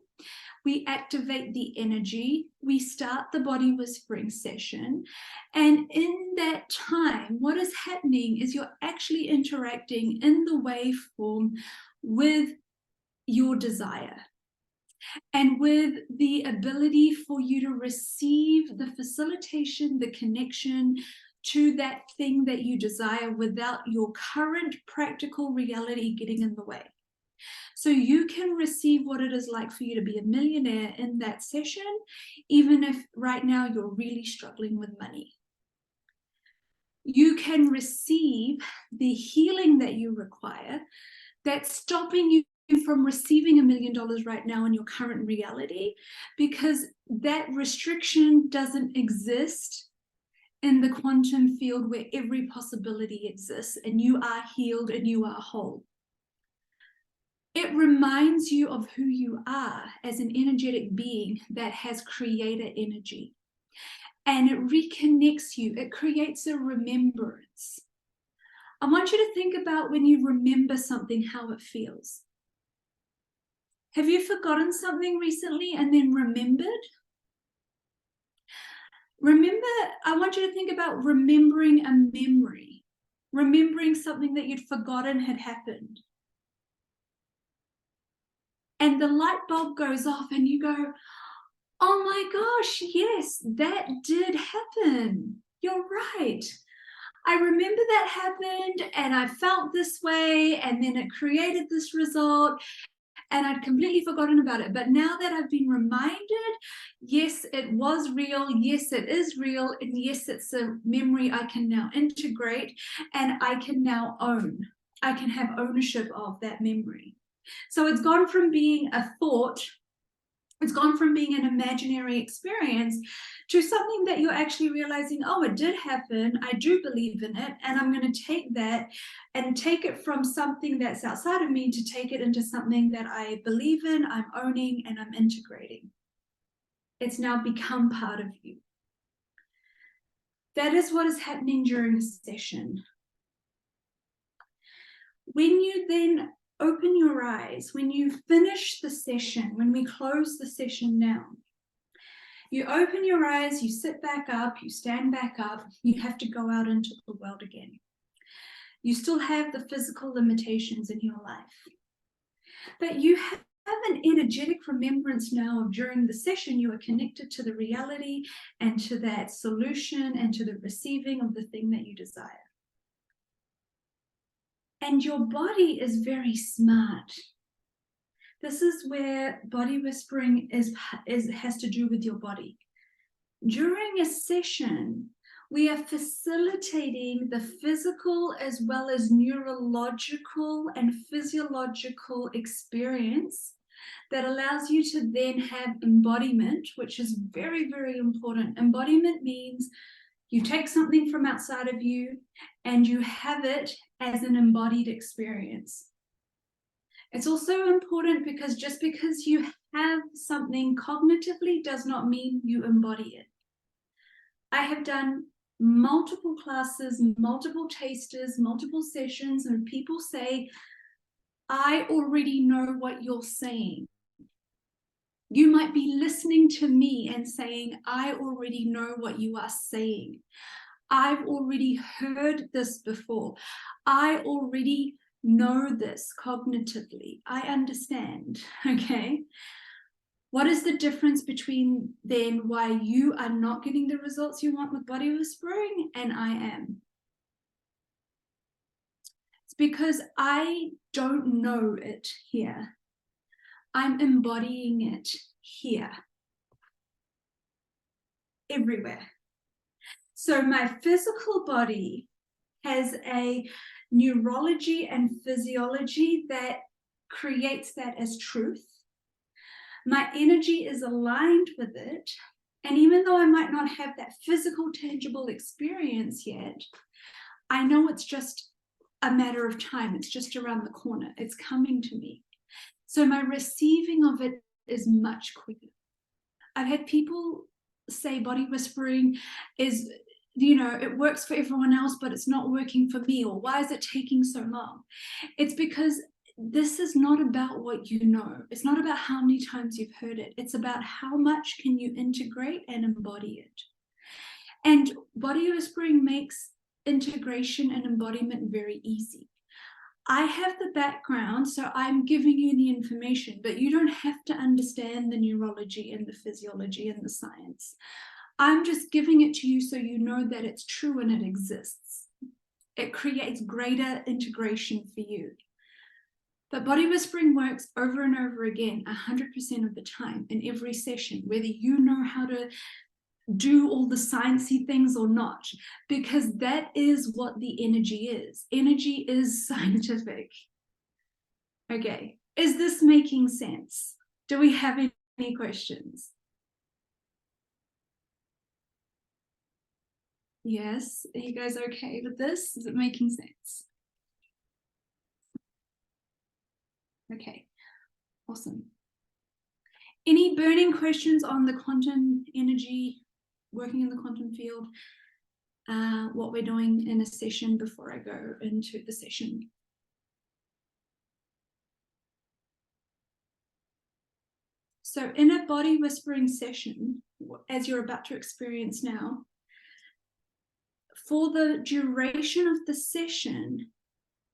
We activate the energy. We start the body whispering session. And in that time, what is happening is you're actually interacting in the waveform with your desire and with the ability for you to receive the facilitation, the connection to that thing that you desire without your current practical reality getting in the way. So you can receive what it is like for you to be a millionaire in that session, even if right now you're really struggling with money. You can receive the healing that you require that's stopping you from receiving $1 million right now in your current reality, because that restriction doesn't exist in the quantum field where every possibility exists and you are healed and you are whole. It reminds you of who you are as an energetic being that has creator energy. And it reconnects you. It creates a remembrance. I want you to think about when you remember something, how it feels. Have you forgotten something recently and then remembered? Remember, I want you to think about remembering a memory, remembering something that you'd forgotten had happened. And the light bulb goes off and you go, oh my gosh, yes, that did happen. You're right. I remember that happened and I felt this way and then it created this result and I'd completely forgotten about it. But now that I've been reminded, yes, it was real. Yes, it is real. And yes, it's a memory I can now integrate and I can now own. I can have ownership of that memory. So it's gone from being a thought, it's gone from being an imaginary experience to something that you're actually realizing, oh, it did happen. I do believe in it. And I'm going to take that and take it from something that's outside of me to take it into something that I believe in, I'm owning, and I'm integrating. It's now become part of you. That is what is happening during a session. When you then open your eyes, when you finish the session, when we close the session now, you open your eyes, you sit back up, you stand back up, you have to go out into the world again. You still have the physical limitations in your life, but you have an energetic remembrance now of during the session you are connected to the reality and to that solution and to the receiving of the thing that you desire. And your body is very smart. This is where body whispering has to do with your body. During a session, we are facilitating the physical as well as neurological and physiological experience that allows you to then have embodiment, which is very, very important. Embodiment means you take something from outside of you and you have it as an embodied experience. It's also important because just because you have something cognitively does not mean you embody it. I have done multiple classes, multiple tasters, multiple sessions, and people say, I already know what you're saying. You might be listening to me and saying, I already know what you are saying. I've already heard this before. I already know this cognitively. I understand, okay? What is the difference between then why you are not getting the results you want with body whispering and I am? It's because I don't know it here. I'm embodying it here, everywhere. So my physical body has a neurology and physiology that creates that as truth. My energy is aligned with it. And even though I might not have that physical, tangible experience yet, I know it's just a matter of time. It's just around the corner. It's coming to me. So my receiving of it is much quicker. I've had people say body whispering is, you know, it works for everyone else, but it's not working for me, or why is it taking so long? It's because this is not about what you know. It's not about how many times you've heard it. It's about how much can you integrate and embody it. And body whispering makes integration and embodiment very easy. I have the background, so I'm giving you the information, but you don't have to understand the neurology and the physiology and the science. I'm just giving it to you so you know that it's true and it exists. It creates greater integration for you. But body whispering works over and over again, 100% of the time in every session, whether you know how to do all the sciencey things or not, because that is what the energy is. Energy is scientific. Okay, is this making sense? Do we have any questions? Yes, are you guys okay with this? Is it making sense? Okay, awesome. Any burning questions on the quantum energy, working in the quantum field, what we're doing in a session before I go into the session? So in a body whispering session, as you're about to experience now, for the duration of the session,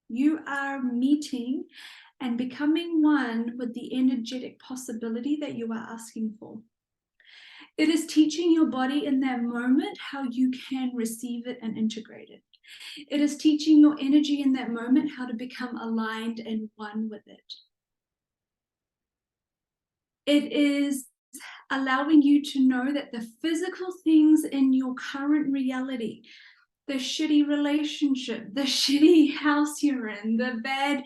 you are meeting and becoming one with the energetic possibility that you are asking for. It is teaching your body in that moment how you can receive it and integrate it. It is teaching your energy in that moment how to become aligned and one with it. It is allowing you to know that the physical things in your current reality, the shitty relationship, the shitty house you're in, the bad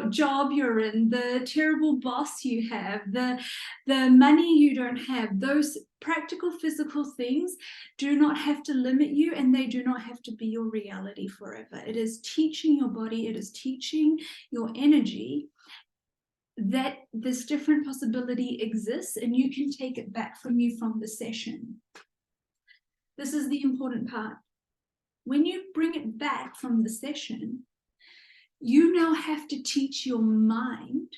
job you're in, the terrible boss you have, the money you don't have, those practical physical things do not have to limit you, and they do not have to be your reality forever. It is teaching your body, it is teaching your energy that this different possibility exists, and you can take it back from you from the session. This is the important part. When you bring it back from the session, you now have to teach your mind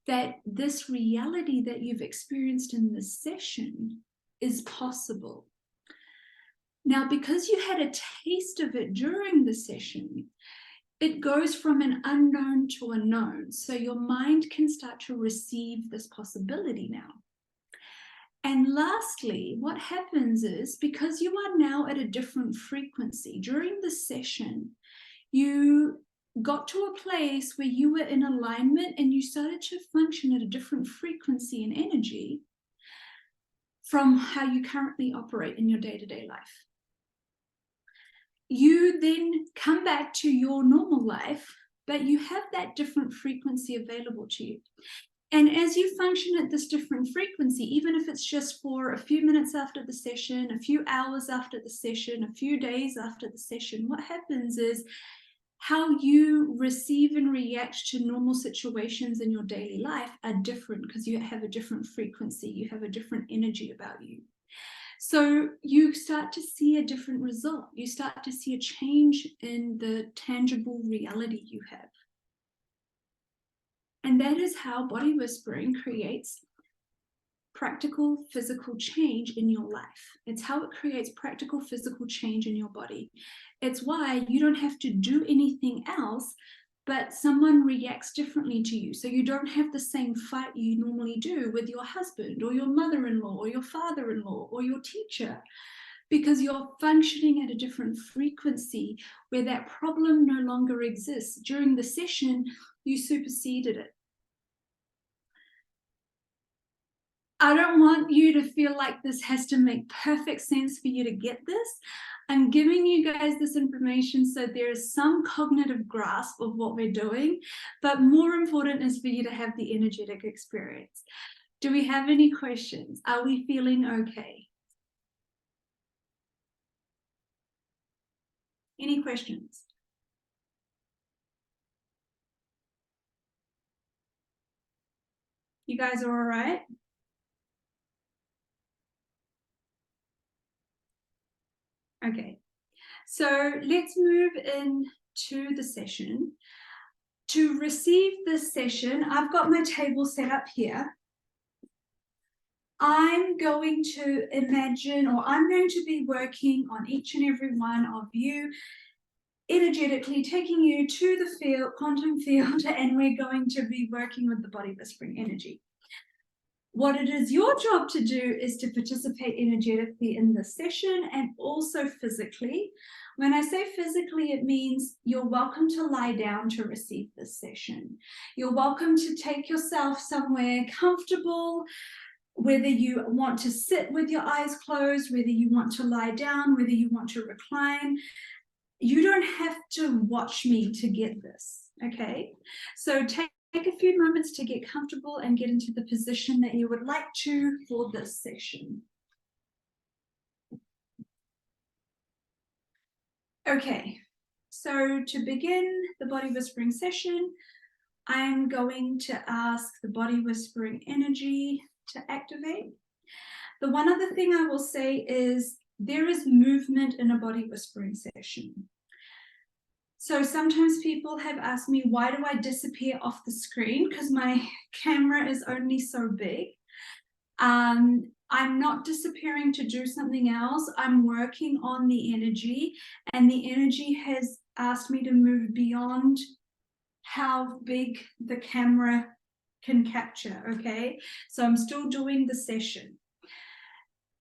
that this reality that you've experienced in the session is possible. Now, because you had a taste of it during the session, it goes from an unknown to a known. So your mind can start to receive this possibility now. And lastly, what happens is, because you are now at a different frequency, during the session, you got to a place where you were in alignment and you started to function at a different frequency and energy from how you currently operate in your day-to-day life. You then come back to your normal life, but you have that different frequency available to you. And as you function at this different frequency, even if it's just for a few minutes after the session, a few hours after the session, a few days after the session, what happens is how you receive and react to normal situations in your daily life are different because you have a different frequency, you have a different energy about you. So you start to see a different result. You start to see a change in the tangible reality you have. And that is how body whispering creates practical physical change in your life. It's how it creates practical physical change in your body. It's why you don't have to do anything else, but someone reacts differently to you. So you don't have the same fight you normally do with your husband or your mother-in-law or your father-in-law or your teacher, because you're functioning at a different frequency where that problem no longer exists. During the session, you superseded it. I don't want you to feel like this has to make perfect sense for you to get this. I'm giving you guys this information so there is some cognitive grasp of what we're doing, but more important is for you to have the energetic experience. Do we have any questions? Are we feeling okay? Any questions? You guys are all right? Okay, so let's move into the session. To receive this session, I've got my table set up here. I'm going to imagine, or I'm going to be working on each and every one of you, energetically taking you to the field, quantum field, and we're going to be working with the body whispering energy. What it is your job to do is to participate energetically in this session and also physically. When I say physically, it means you're welcome to lie down to receive this session. You're welcome to take yourself somewhere comfortable, whether you want to sit with your eyes closed, whether you want to lie down, whether you want to recline. You don't have to watch me to get this, okay? So take a few moments to get comfortable and get into the position that you would like to for this session. Okay, so to begin the body whispering session, I'm going to ask the body whispering energy to activate. The one other thing I will say is there is movement in a body whispering session. So sometimes people have asked me, why do I disappear off the screen? Because my camera is only so big. I'm not disappearing to do something else. I'm working on the energy, and the energy has asked me to move beyond how big the camera can capture, okay? So I'm still doing the session.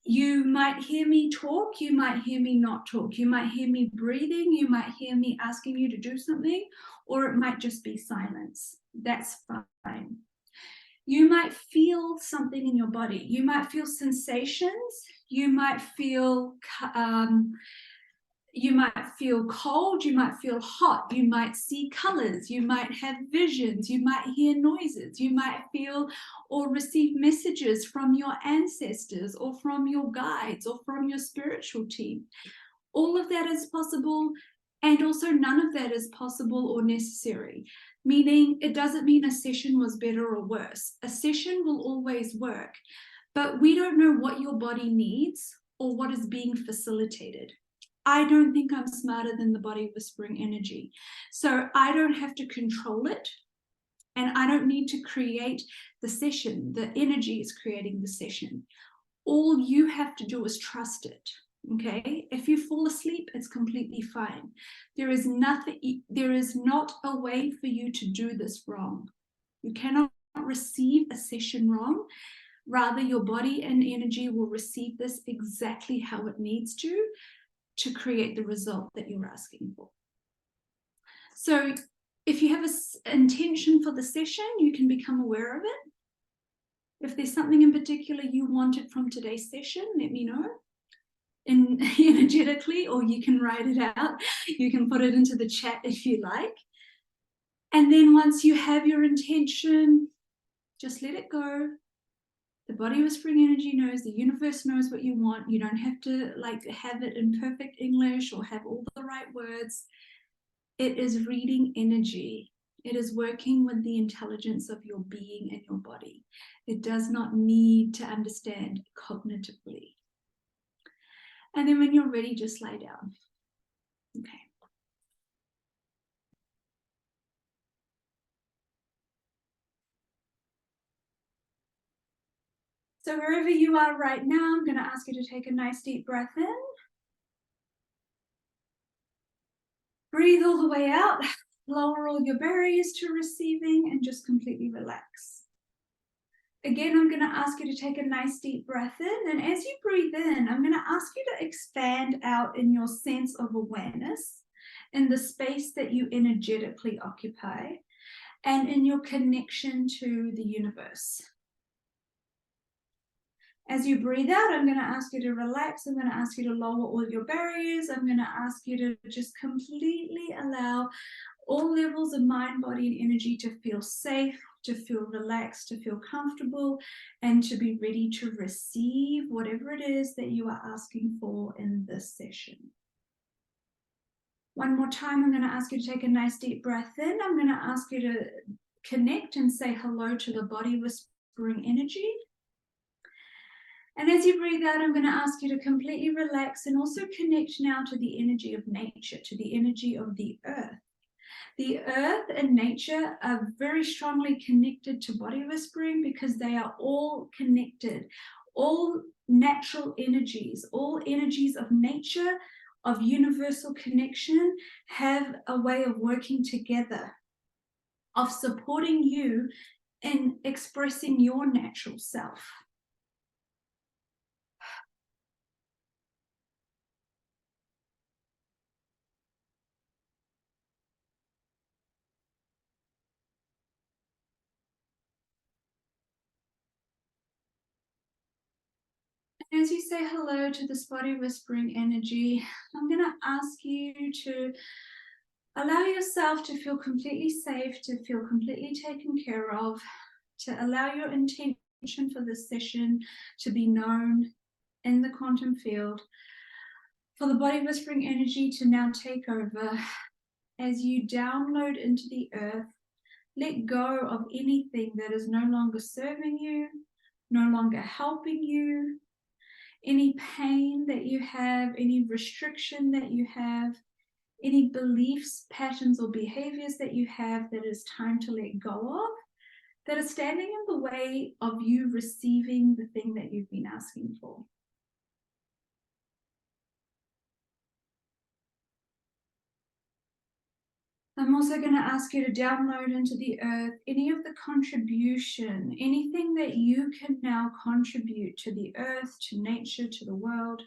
You might hear me talk, you might hear me not talk, you might hear me breathing, you might hear me asking you to do something, or it might just be silence. That's fine. You might feel something in your body. You might feel sensations. You might feel cold, you might feel hot, you might see colors, you might have visions, you might hear noises, you might feel or receive messages from your ancestors or from your guides or from your spiritual team. All of that is possible, and also none of that is possible or necessary, meaning it doesn't mean a session was better or worse. A session will always work, but we don't know what your body needs or what is being facilitated. I don't think I'm smarter than the body whispering energy. So I don't have to control it, and I don't need to create the session. The energy is creating the session. All you have to do is trust it, okay? If you fall asleep, it's completely fine. There is not a way for you to do this wrong. You cannot receive a session wrong. Rather, your body and energy will receive this exactly how it needs to create the result that you're asking for. So if you have an intention for the session, you can become aware of it. If there's something in particular you wanted from today's session, let me know energetically, or you can write it out. You can put it into the chat if you like. And then once you have your intention, just let it go. The body whispering energy knows, the universe knows what you want. You don't have to like have it in perfect English or have all the right words. It is reading energy. It is working with the intelligence of your being and your body. It does not need to understand cognitively. And then when you're ready, just lie down. Okay. So wherever you are right now, I'm going to ask you to take a nice deep breath in. Breathe all the way out. Lower all your barriers to receiving and just completely relax. Again, I'm going to ask you to take a nice deep breath in. And as you breathe in, I'm going to ask you to expand out in your sense of awareness, in the space that you energetically occupy, and in your connection to the universe. As you breathe out, I'm going to ask you to relax. I'm going to ask you to lower all your barriers. I'm going to ask you to just completely allow all levels of mind, body, and energy to feel safe, to feel relaxed, to feel comfortable, and to be ready to receive whatever it is that you are asking for in this session. One more time, I'm going to ask you to take a nice deep breath in. I'm going to ask you to connect and say hello to the body whispering energy. And as you breathe out, I'm going to ask you to completely relax and also connect now to the energy of nature, to the energy of the earth. The earth and nature are very strongly connected to body whispering because they are all connected. All natural energies, all energies of nature, of universal connection, have a way of working together, of supporting you in expressing your natural self. As you say hello to this body whispering energy, I'm going to ask you to allow yourself to feel completely safe, to feel completely taken care of, to allow your intention for this session to be known in the quantum field, for the body whispering energy to now take over. As you download into the earth, let go of anything that is no longer serving you, no longer helping you, any pain that you have, any restriction that you have, any beliefs, patterns, or behaviors that you have that is time to let go of, that are standing in the way of you receiving the thing that you've been asking for. I'm also going to ask you to download into the earth any of the contribution, anything that you can now contribute to the earth, to nature, to the world,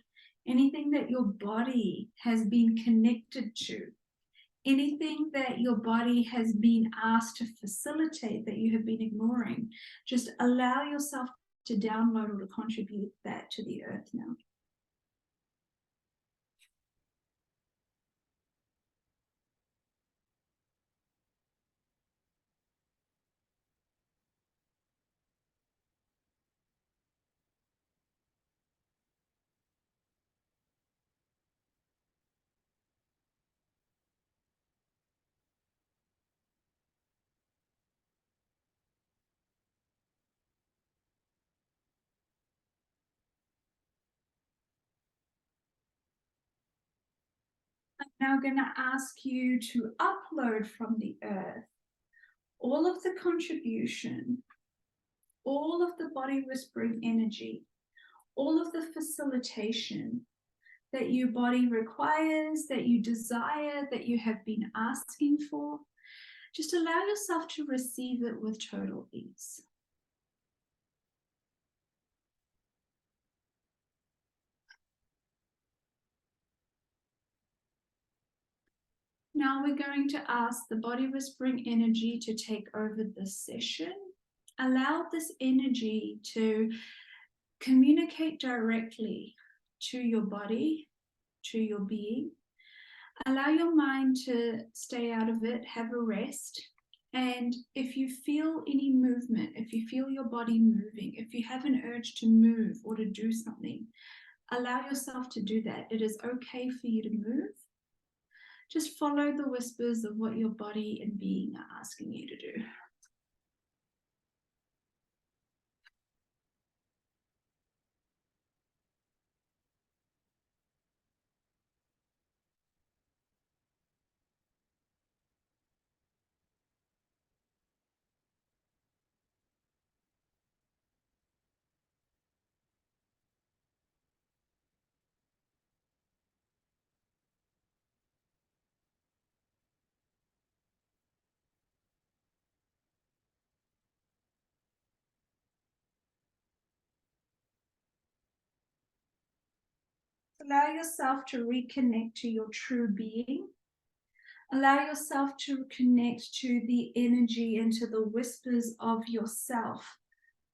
anything that your body has been connected to, anything that your body has been asked to facilitate that you have been ignoring. Just allow yourself to download or to contribute that to the earth now. I'm now going to ask you to upload from the earth all of the contribution, all of the body whispering energy, all of the facilitation that your body requires, that you desire, that you have been asking for. Just allow yourself to receive it with total ease. Now we're going to ask the body whispering energy to take over this session. Allow this energy to communicate directly to your body, to your being. Allow your mind to stay out of it, have a rest. And if you feel any movement, if you feel your body moving, if you have an urge to move or to do something, allow yourself to do that. It is okay for you to move. Just follow the whispers of what your body and being are asking you to do. Allow yourself to reconnect to your true being. Allow yourself to connect to the energy and to the whispers of yourself,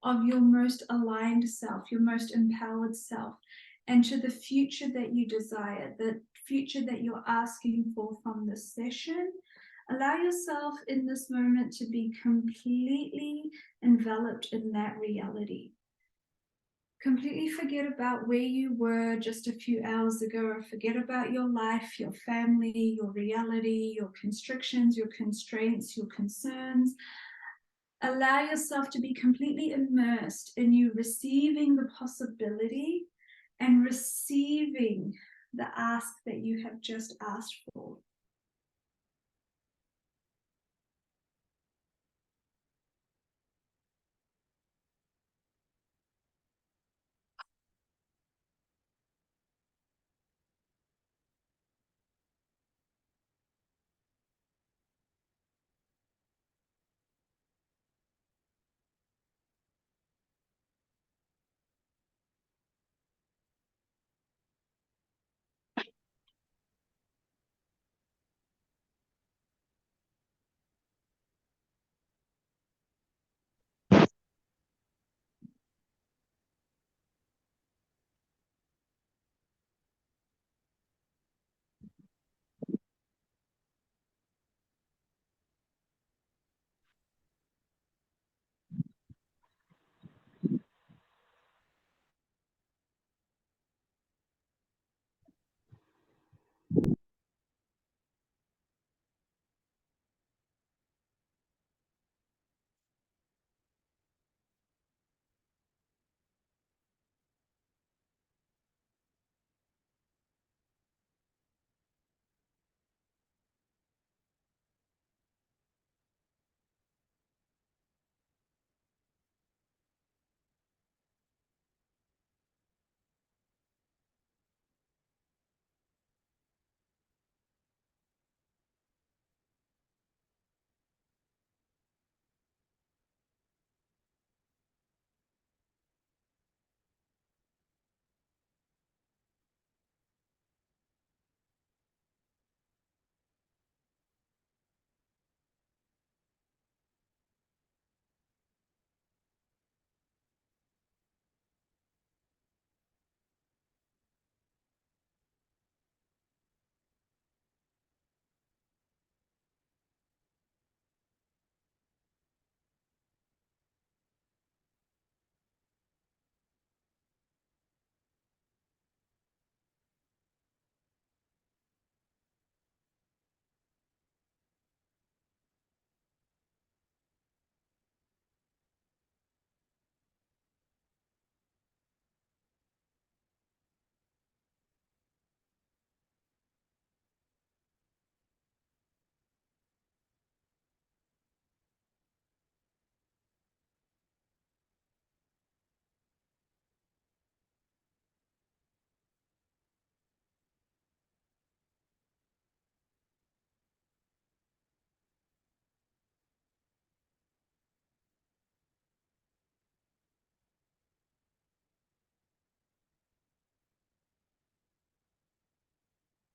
of your most aligned self, your most empowered self, and to the future that you desire, the future that you're asking for from this session. Allow yourself in this moment to be completely enveloped in that reality. Completely forget about where you were just a few hours ago, or forget about your life, your family, your reality, your constrictions, your constraints, your concerns. Allow yourself to be completely immersed in you receiving the possibility and receiving the ask that you have just asked for.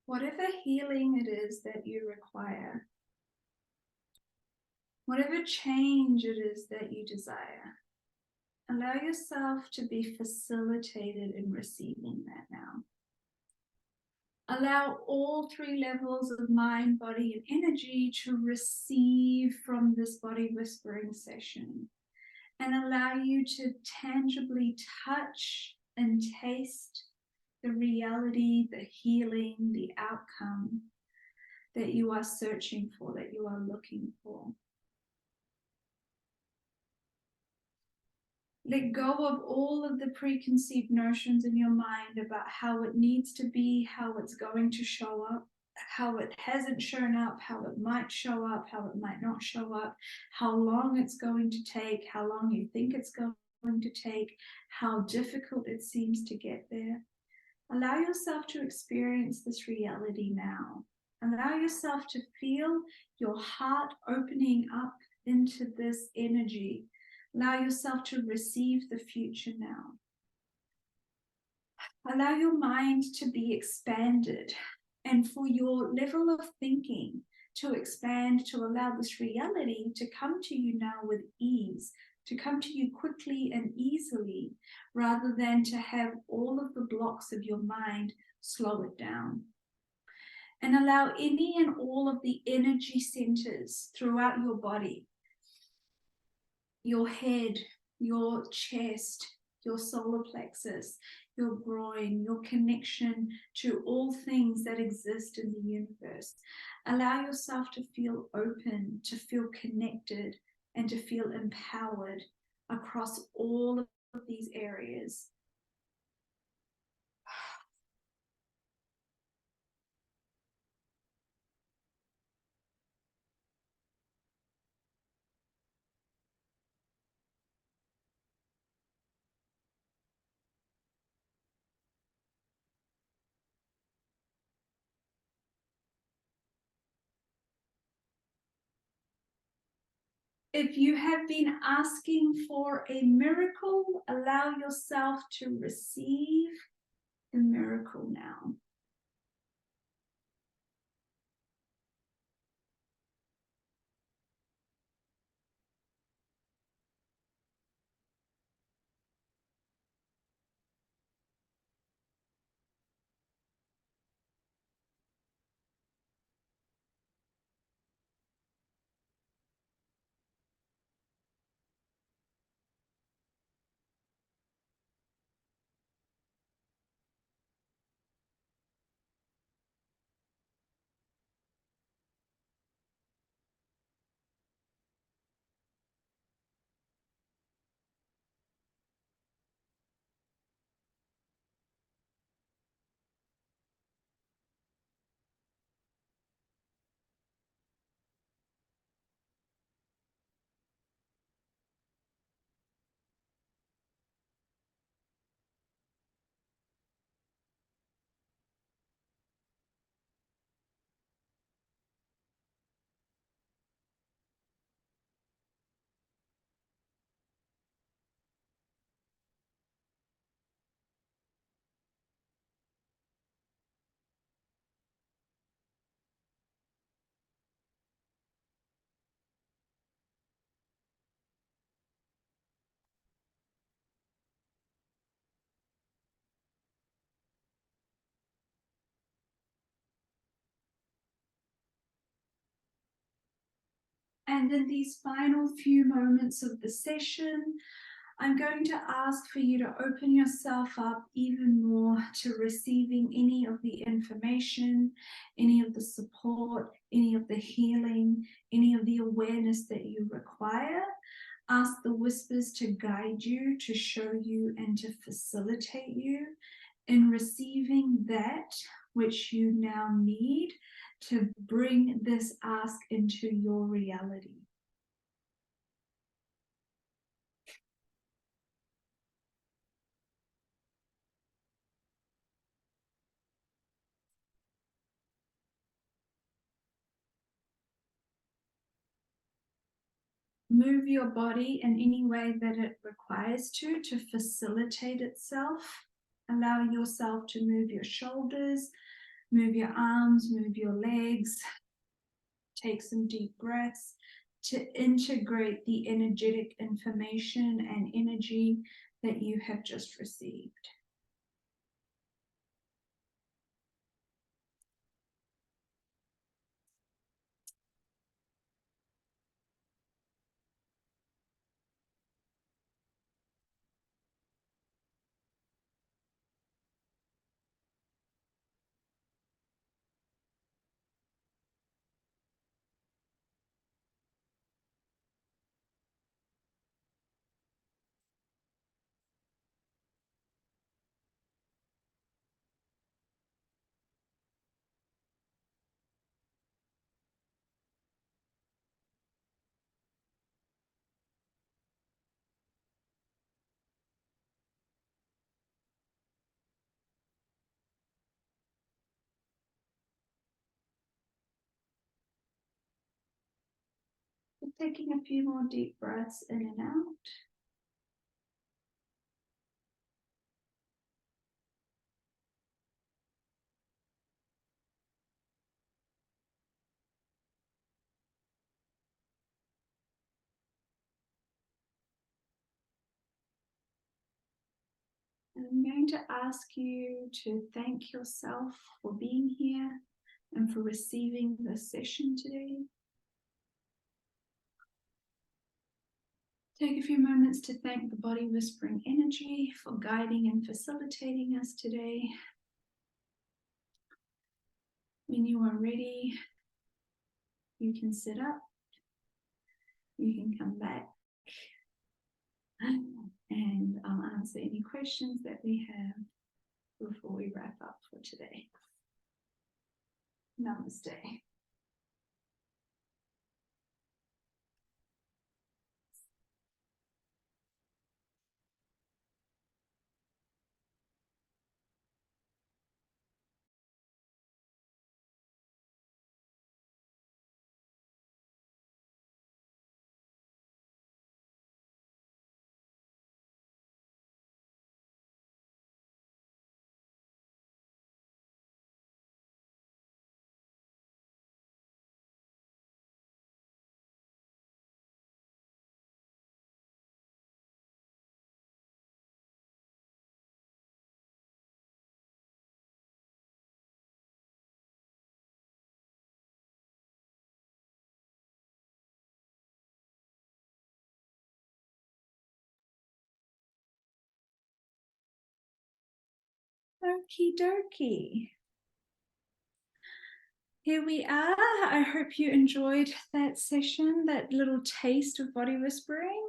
Whatever healing it is that you require, whatever change it is that you desire, allow yourself to be facilitated in receiving that now. Allow all three levels of mind, body, and energy to receive from this body whispering session, and allow you to tangibly touch and taste the reality, the healing, the outcome that you are searching for, that you are looking for. Let go of all of the preconceived notions in your mind about how it needs to be, how it's going to show up, how it hasn't shown up, how it might show up, how it might not show up, how long it's going to take, how long you think it's going to take, how difficult it seems to get there. Allow yourself to experience this reality now. Allow yourself to feel your heart opening up into this energy. Allow yourself to receive the future now. Allow your mind to be expanded and for your level of thinking to expand, to allow this reality to come to you now with ease, to come to you quickly and easily, rather than to have all of the blocks of your mind slow it down. And allow any and all of the energy centers throughout your body, your head, your chest, your solar plexus, your groin, your connection to all things that exist in the universe. Allow yourself to feel open, to feel connected, and to feel empowered across all of these areas. If you have been asking for a miracle, allow yourself to receive the miracle now. And in these final few moments of the session, I'm going to ask for you to open yourself up even more to receiving any of the information, any of the support, any of the healing, any of the awareness that you require. Ask the whispers to guide you, to show you, and to facilitate you in receiving that which you now need to bring this ask into your reality. Move your body in any way that it requires to facilitate itself. Allow yourself to move your shoulders, move your arms, move your legs. Take some deep breaths to integrate the energetic information and energy that you have just received. Taking a few more deep breaths in and out. And I'm going to ask you to thank yourself for being here and for receiving this session today. Take a few moments to thank the body whispering energy for guiding and facilitating us today. When you are ready, you can sit up, you can come back, and I'll answer any questions that we have before we wrap up for today. Namaste. Okie dokie. Here we are. I hope you enjoyed that session, that little taste of body whispering.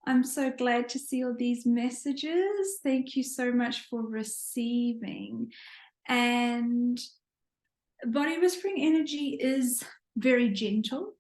I'm so glad to see all these messages. Thank you so much for receiving. And body whispering energy is very gentle.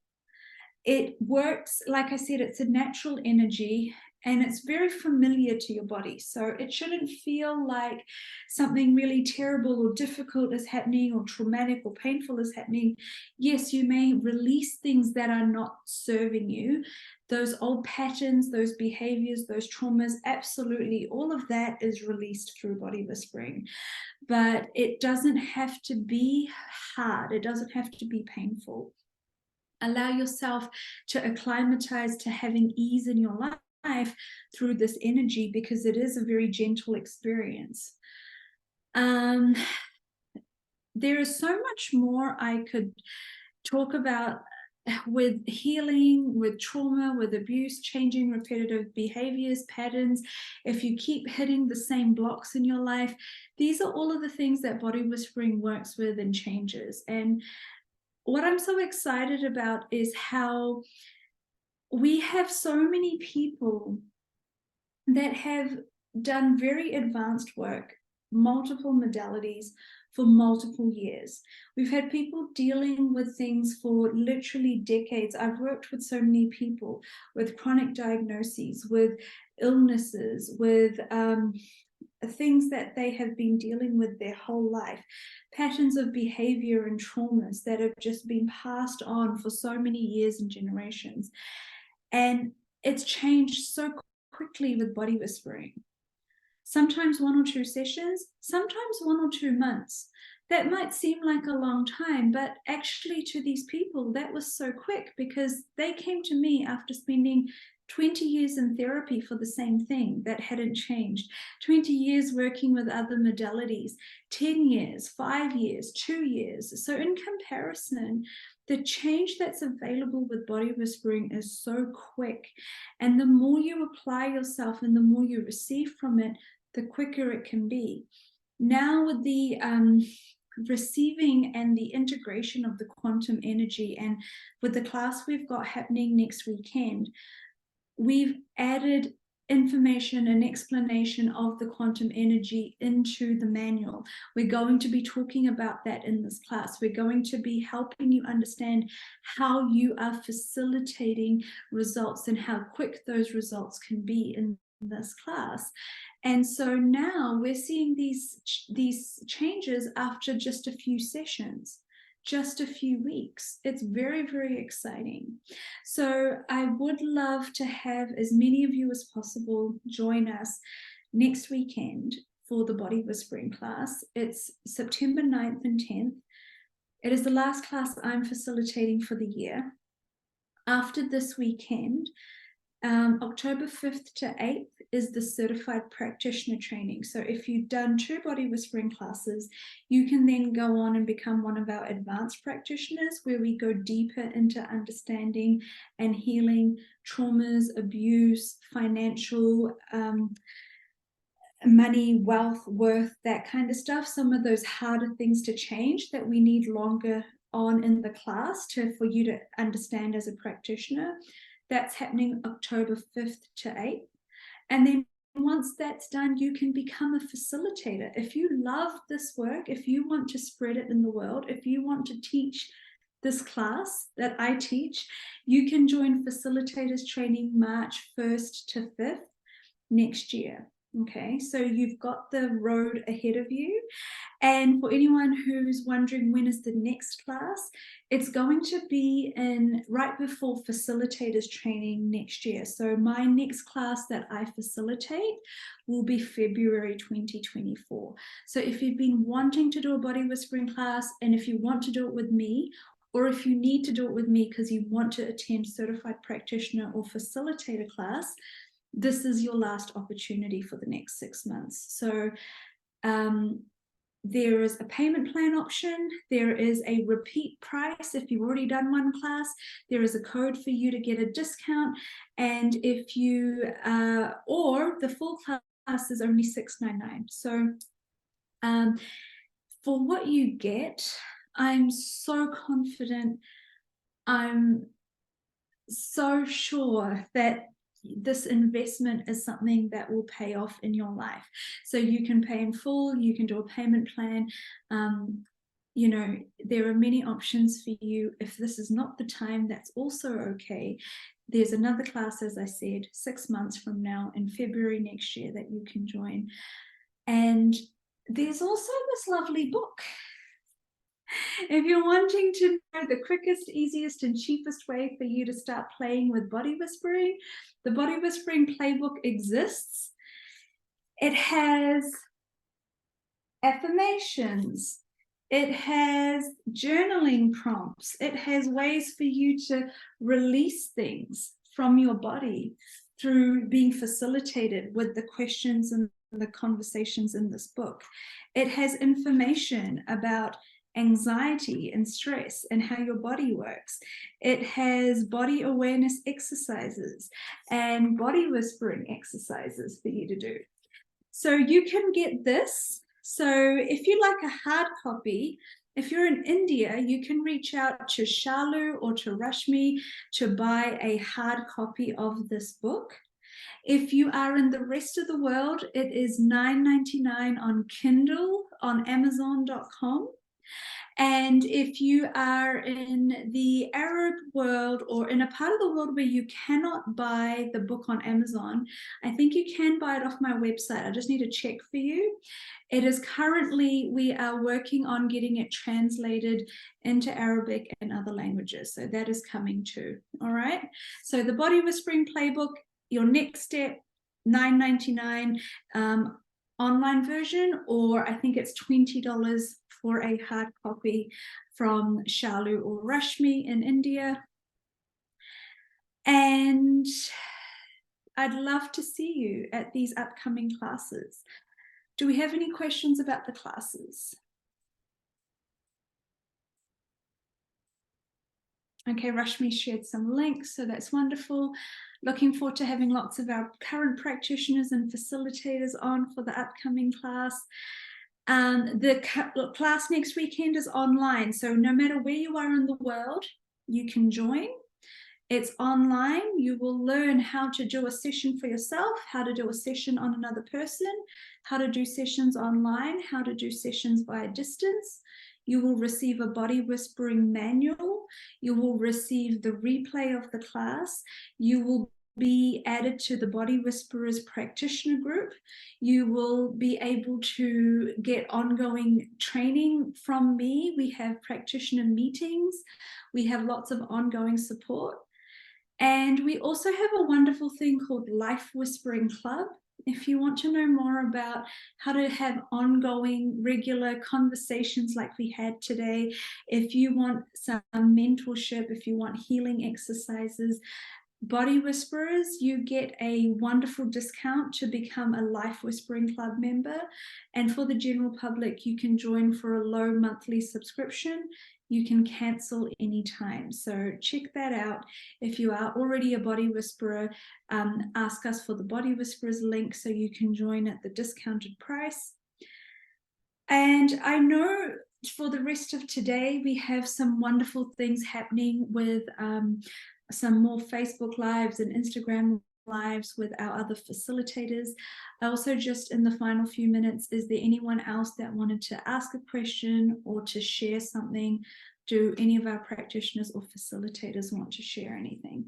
It works, like I said, it's a natural energy and it's very familiar to your body. So it shouldn't feel like something really terrible or difficult is happening or traumatic or painful is happening. Yes, you may release things that are not serving you. Those old patterns, those behaviors, those traumas, absolutely, all of that is released through body whispering. But it doesn't have to be hard. It doesn't have to be painful. Allow yourself to acclimatize to having ease in your life through this energy, because it is a very gentle experience. There is so much more I could talk about with healing, with trauma, with abuse, changing repetitive behaviors, patterns. If you keep hitting the same blocks in your life, these are all of the things that body whispering works with and changes. And what I'm so excited about is how we have so many people that have done very advanced work, multiple modalities for multiple years. We've had people dealing with things for literally decades. I've worked with so many people with chronic diagnoses, with illnesses, with things that they have been dealing with their whole life, patterns of behavior and traumas that have just been passed on for so many years and generations. And it's changed so quickly with body whispering. Sometimes 1 or 2 sessions, sometimes 1 or 2 months. That might seem like a long time, but actually to these people, that was so quick, because they came to me after spending 20 years in therapy for the same thing that hadn't changed, 20 years working with other modalities, 10 years, 5 years, 2 years. So in comparison, the change that's available with body whispering is so quick. And the more you apply yourself and the more you receive from it, the quicker it can be. Now with the receiving and the integration of the quantum energy, and with the class we've got happening next weekend, we've added information and explanation of the quantum energy into the manual. We're going to be talking about that in this class. We're going to be helping you understand how you are facilitating results and how quick those results can be in this class. And so now we're seeing these changes after just a few sessions, just a few weeks. It's very, very exciting. So I would love to have as many of you as possible join us next weekend for the body whispering class. It's September 9th and 10th. It is the last class I'm facilitating for the year. After this weekend, October 5th to 8th is the certified practitioner training. So if you've done 2 body whispering classes, you can then go on and become one of our advanced practitioners, where we go deeper into understanding and healing traumas, abuse, financial, money, wealth, worth, that kind of stuff. Some of those harder things to change that we need longer on in the class for you to understand as a practitioner. That's happening October 5th to 8th. And then once that's done, you can become a facilitator. If you love this work, if you want to spread it in the world, if you want to teach this class that I teach, you can join facilitators training March 1st to 5th next year. Okay, so you've got the road ahead of you. And for anyone who's wondering when is the next class, it's going to be right before facilitators training next year. So my next class that I facilitate will be February 2024. So if you've been wanting to do a body whispering class, and if you want to do it with me, or if you need to do it with me because you want to attend certified practitioner or facilitator class, this is your last opportunity for the next 6 months. So there is a payment plan option. There is a repeat price. If you've already done one class, there is a code for you to get a discount. And if you, or the full class is only $6.99. So for what you get, I'm so confident, I'm so sure that this investment is something that will pay off in your life. So you can pay in full, you can do a payment plan. You know, there are many options for you. If this is not the time, that's also okay. There's another class, as I said, 6 months from now in February next year that you can join. And there's also this lovely book. If you're wanting to know the quickest, easiest, and cheapest way for you to start playing with body whispering, the Body Whispering Playbook exists. It has affirmations. It has journaling prompts. It has ways for you to release things from your body through being facilitated with the questions and the conversations in this book. It has information about anxiety and stress and how your body works. It has body awareness exercises and body whispering exercises for you to do. So you can get this. So if you like a hard copy, if you're in India, you can reach out to Shalu or to Rashmi to buy a hard copy of this book. If you are in the rest of the world, it is $9.99 on Kindle on Amazon.com. And if you are in the Arab world or in a part of the world where you cannot buy the book on Amazon, I think you can buy it off my website. I just need to check for you. It is currently, we are working on getting it translated into Arabic and other languages. So that is coming too. All right. So the Body Whispering Playbook, your next step, $9.99 online version, or I think it's $20 for a hard copy from Shalu or Rashmi in India. And I'd love to see you at these upcoming classes. Do we have any questions about the classes? Okay, Rashmi shared some links, so that's wonderful. Looking forward to having lots of our current practitioners and facilitators on for the upcoming class. The class next weekend is online, so no matter where you are in the world, you can join. It's online. You will learn how to do a session for yourself, how to do a session on another person, how to do sessions online, how to do sessions via distance. You will receive a body whispering manual. You will receive the replay of the class. You will be added to the Body Whisperers practitioner group. You will be able to get ongoing training from me. We have practitioner meetings. We have lots of ongoing support. And we also have a wonderful thing called Life Whispering Club. If you want to know more about how to have ongoing, regular conversations like we had today, if you want some mentorship, if you want healing exercises, Body Whisperers, you get a wonderful discount to become a Life Whispering Club member. And for the general public, you can join for a low monthly subscription. You can cancel anytime. So check that out. If you are already a Body Whisperer, ask us for the Body Whisperers link so you can join at the discounted price. And I know for the rest of today, we have some wonderful things happening with some more Facebook Lives and Instagram Lives with our other facilitators. Also, just in the final few minutes, is there anyone else that wanted to ask a question or to share something? Do any of our practitioners or facilitators want to share anything?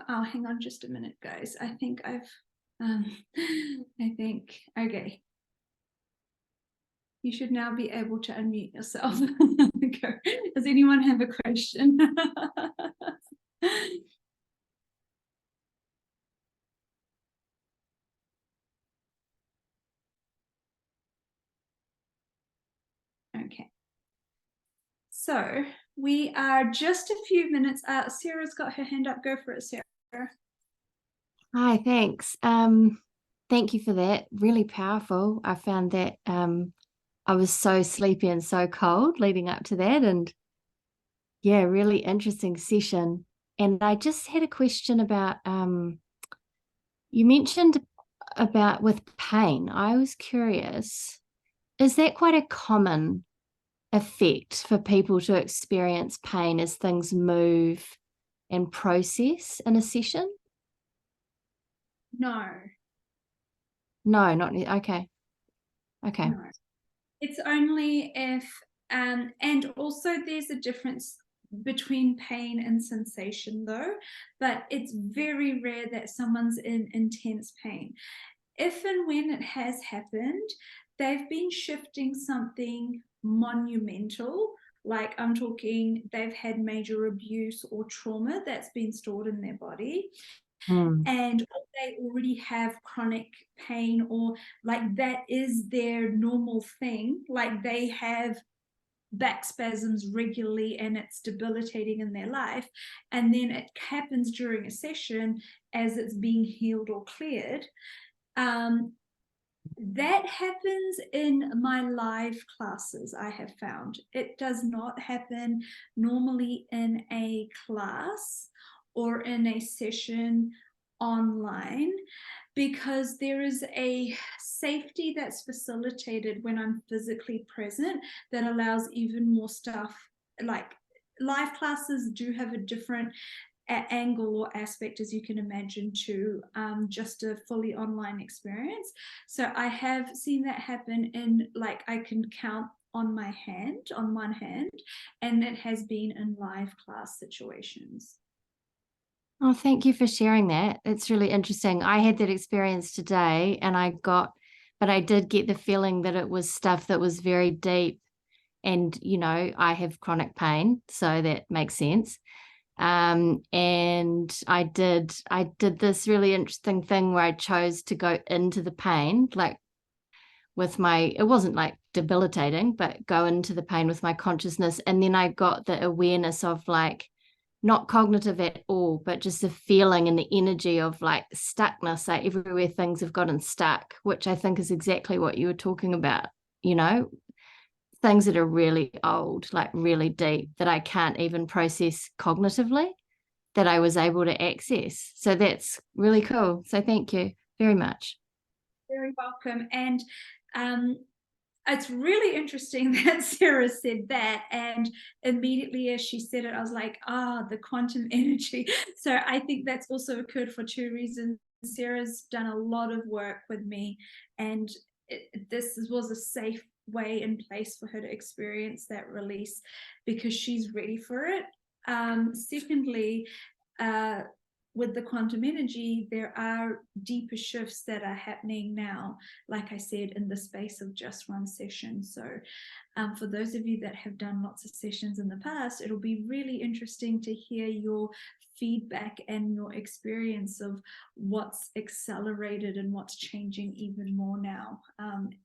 Oh, hang on just a minute, guys. I think okay. You should now be able to unmute yourself. Does anyone have a question? Okay. So we are just a few minutes. Sarah's got her hand up. Go for it, Sarah. Hi, thanks. Thank you for that. Really powerful. I found that I was so sleepy and so cold leading up to that, and yeah, really interesting session. And I just had a question about you mentioned about with pain. I was curious, is that quite a common effect for people to experience pain as things move and process in a session? No. No, not okay. Okay. No. It's only if, and also there's a difference between pain and sensation though, but it's very rare that someone's in intense pain. If and when it has happened, they've been shifting something monumental, like I'm talking they've had major abuse or trauma that's been stored in their body. And they already have chronic pain, or like that is their normal thing, like they have back spasms regularly and it's debilitating in their life, and then it happens during a session as it's being healed or cleared. That happens in my live classes, I have found. It does not happen normally in a class or in a session online, because there is a safety that's facilitated when I'm physically present that allows even more stuff. Like live classes do have a different angle or aspect, as you can imagine, to just a fully online experience. So I have seen that happen in, like, I can count on one hand, and it has been in live class situations. Oh, thank you for sharing that. It's really interesting. I had that experience today, and but I did get the feeling that it was stuff that was very deep. And, you know, I have chronic pain, so that makes sense. And I did this really interesting thing where I chose to go into the pain, like it wasn't like debilitating, but go into the pain with my consciousness. And then I got the awareness of like, not cognitive at all, but just the feeling and the energy of like stuckness, like everywhere things have gotten stuck, which I think is exactly what you were talking about, you know, things that are really old, like really deep, that I can't even process cognitively, that I was able to access. So that's really cool. So thank you very much. Very welcome. And it's really interesting that Sarah said that, and immediately as she said it, I was like, the quantum energy. So I think that's also occurred for two reasons. Sarah's done a lot of work with me, and this was a safe way in place for her to experience that release, because she's ready for it. Secondly, with the quantum energy, there are deeper shifts that are happening now, like I said, in the space of just one session. So for those of you that have done lots of sessions in the past, it'll be really interesting to hear your feedback and your experience of what's accelerated and what's changing even more now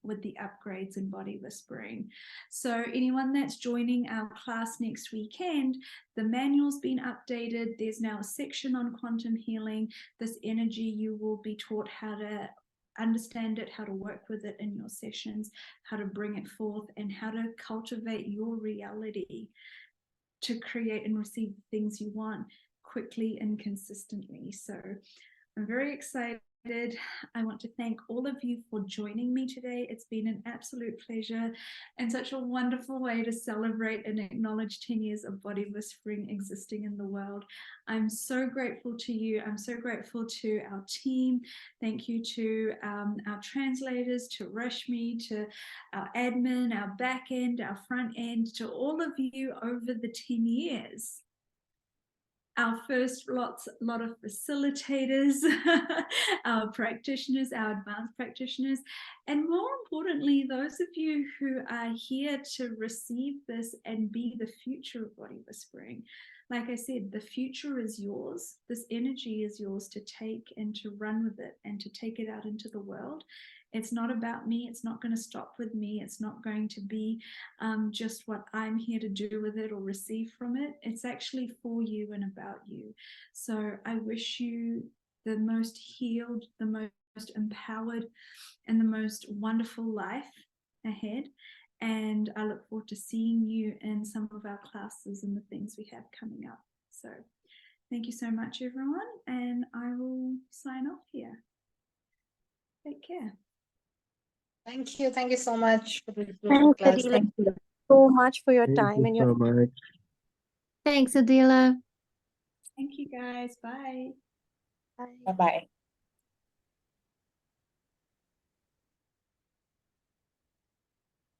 with the upgrades in body whispering. So anyone that's joining our class next weekend, the manual's been updated. There's now a section on quantum healing. This energy, you will be taught how to understand it, how to work with it in your sessions, how to bring it forth, and how to cultivate your reality to create and receive things you want quickly and consistently. So I'm very excited. I want to thank all of you for joining me today. It's been an absolute pleasure and such a wonderful way to celebrate and acknowledge 10 years of body whispering existing in the world. I'm so grateful to you. I'm so grateful to our team. Thank you to our translators, to Rashmi, to our admin, our back end, our front end, to all of you over the 10 years. Our first lot of facilitators, our practitioners, our advanced practitioners, and more importantly, those of you who are here to receive this and be the future of body whispering. Like I said, the future is yours. This energy is yours to take and to run with it and to take it out into the world. It's not about me. It's not going to stop with me. It's not going to be just what I'm here to do with it or receive from it. It's actually for you and about you. So I wish you the most healed, the most empowered, and the most wonderful life ahead. And I look forward to seeing you in some of our classes and the things we have coming up. So thank you so much, everyone. And I will sign off here. Take care. Thank you. Thank you so much for this Thanks, class. Adila, Thank you. so much for your Thank time you and your so much. Thanks, Adila. Thank you, guys. Bye. Bye-bye.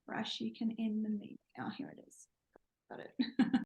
Rush, you can end the meeting. Oh, here it is. Got it.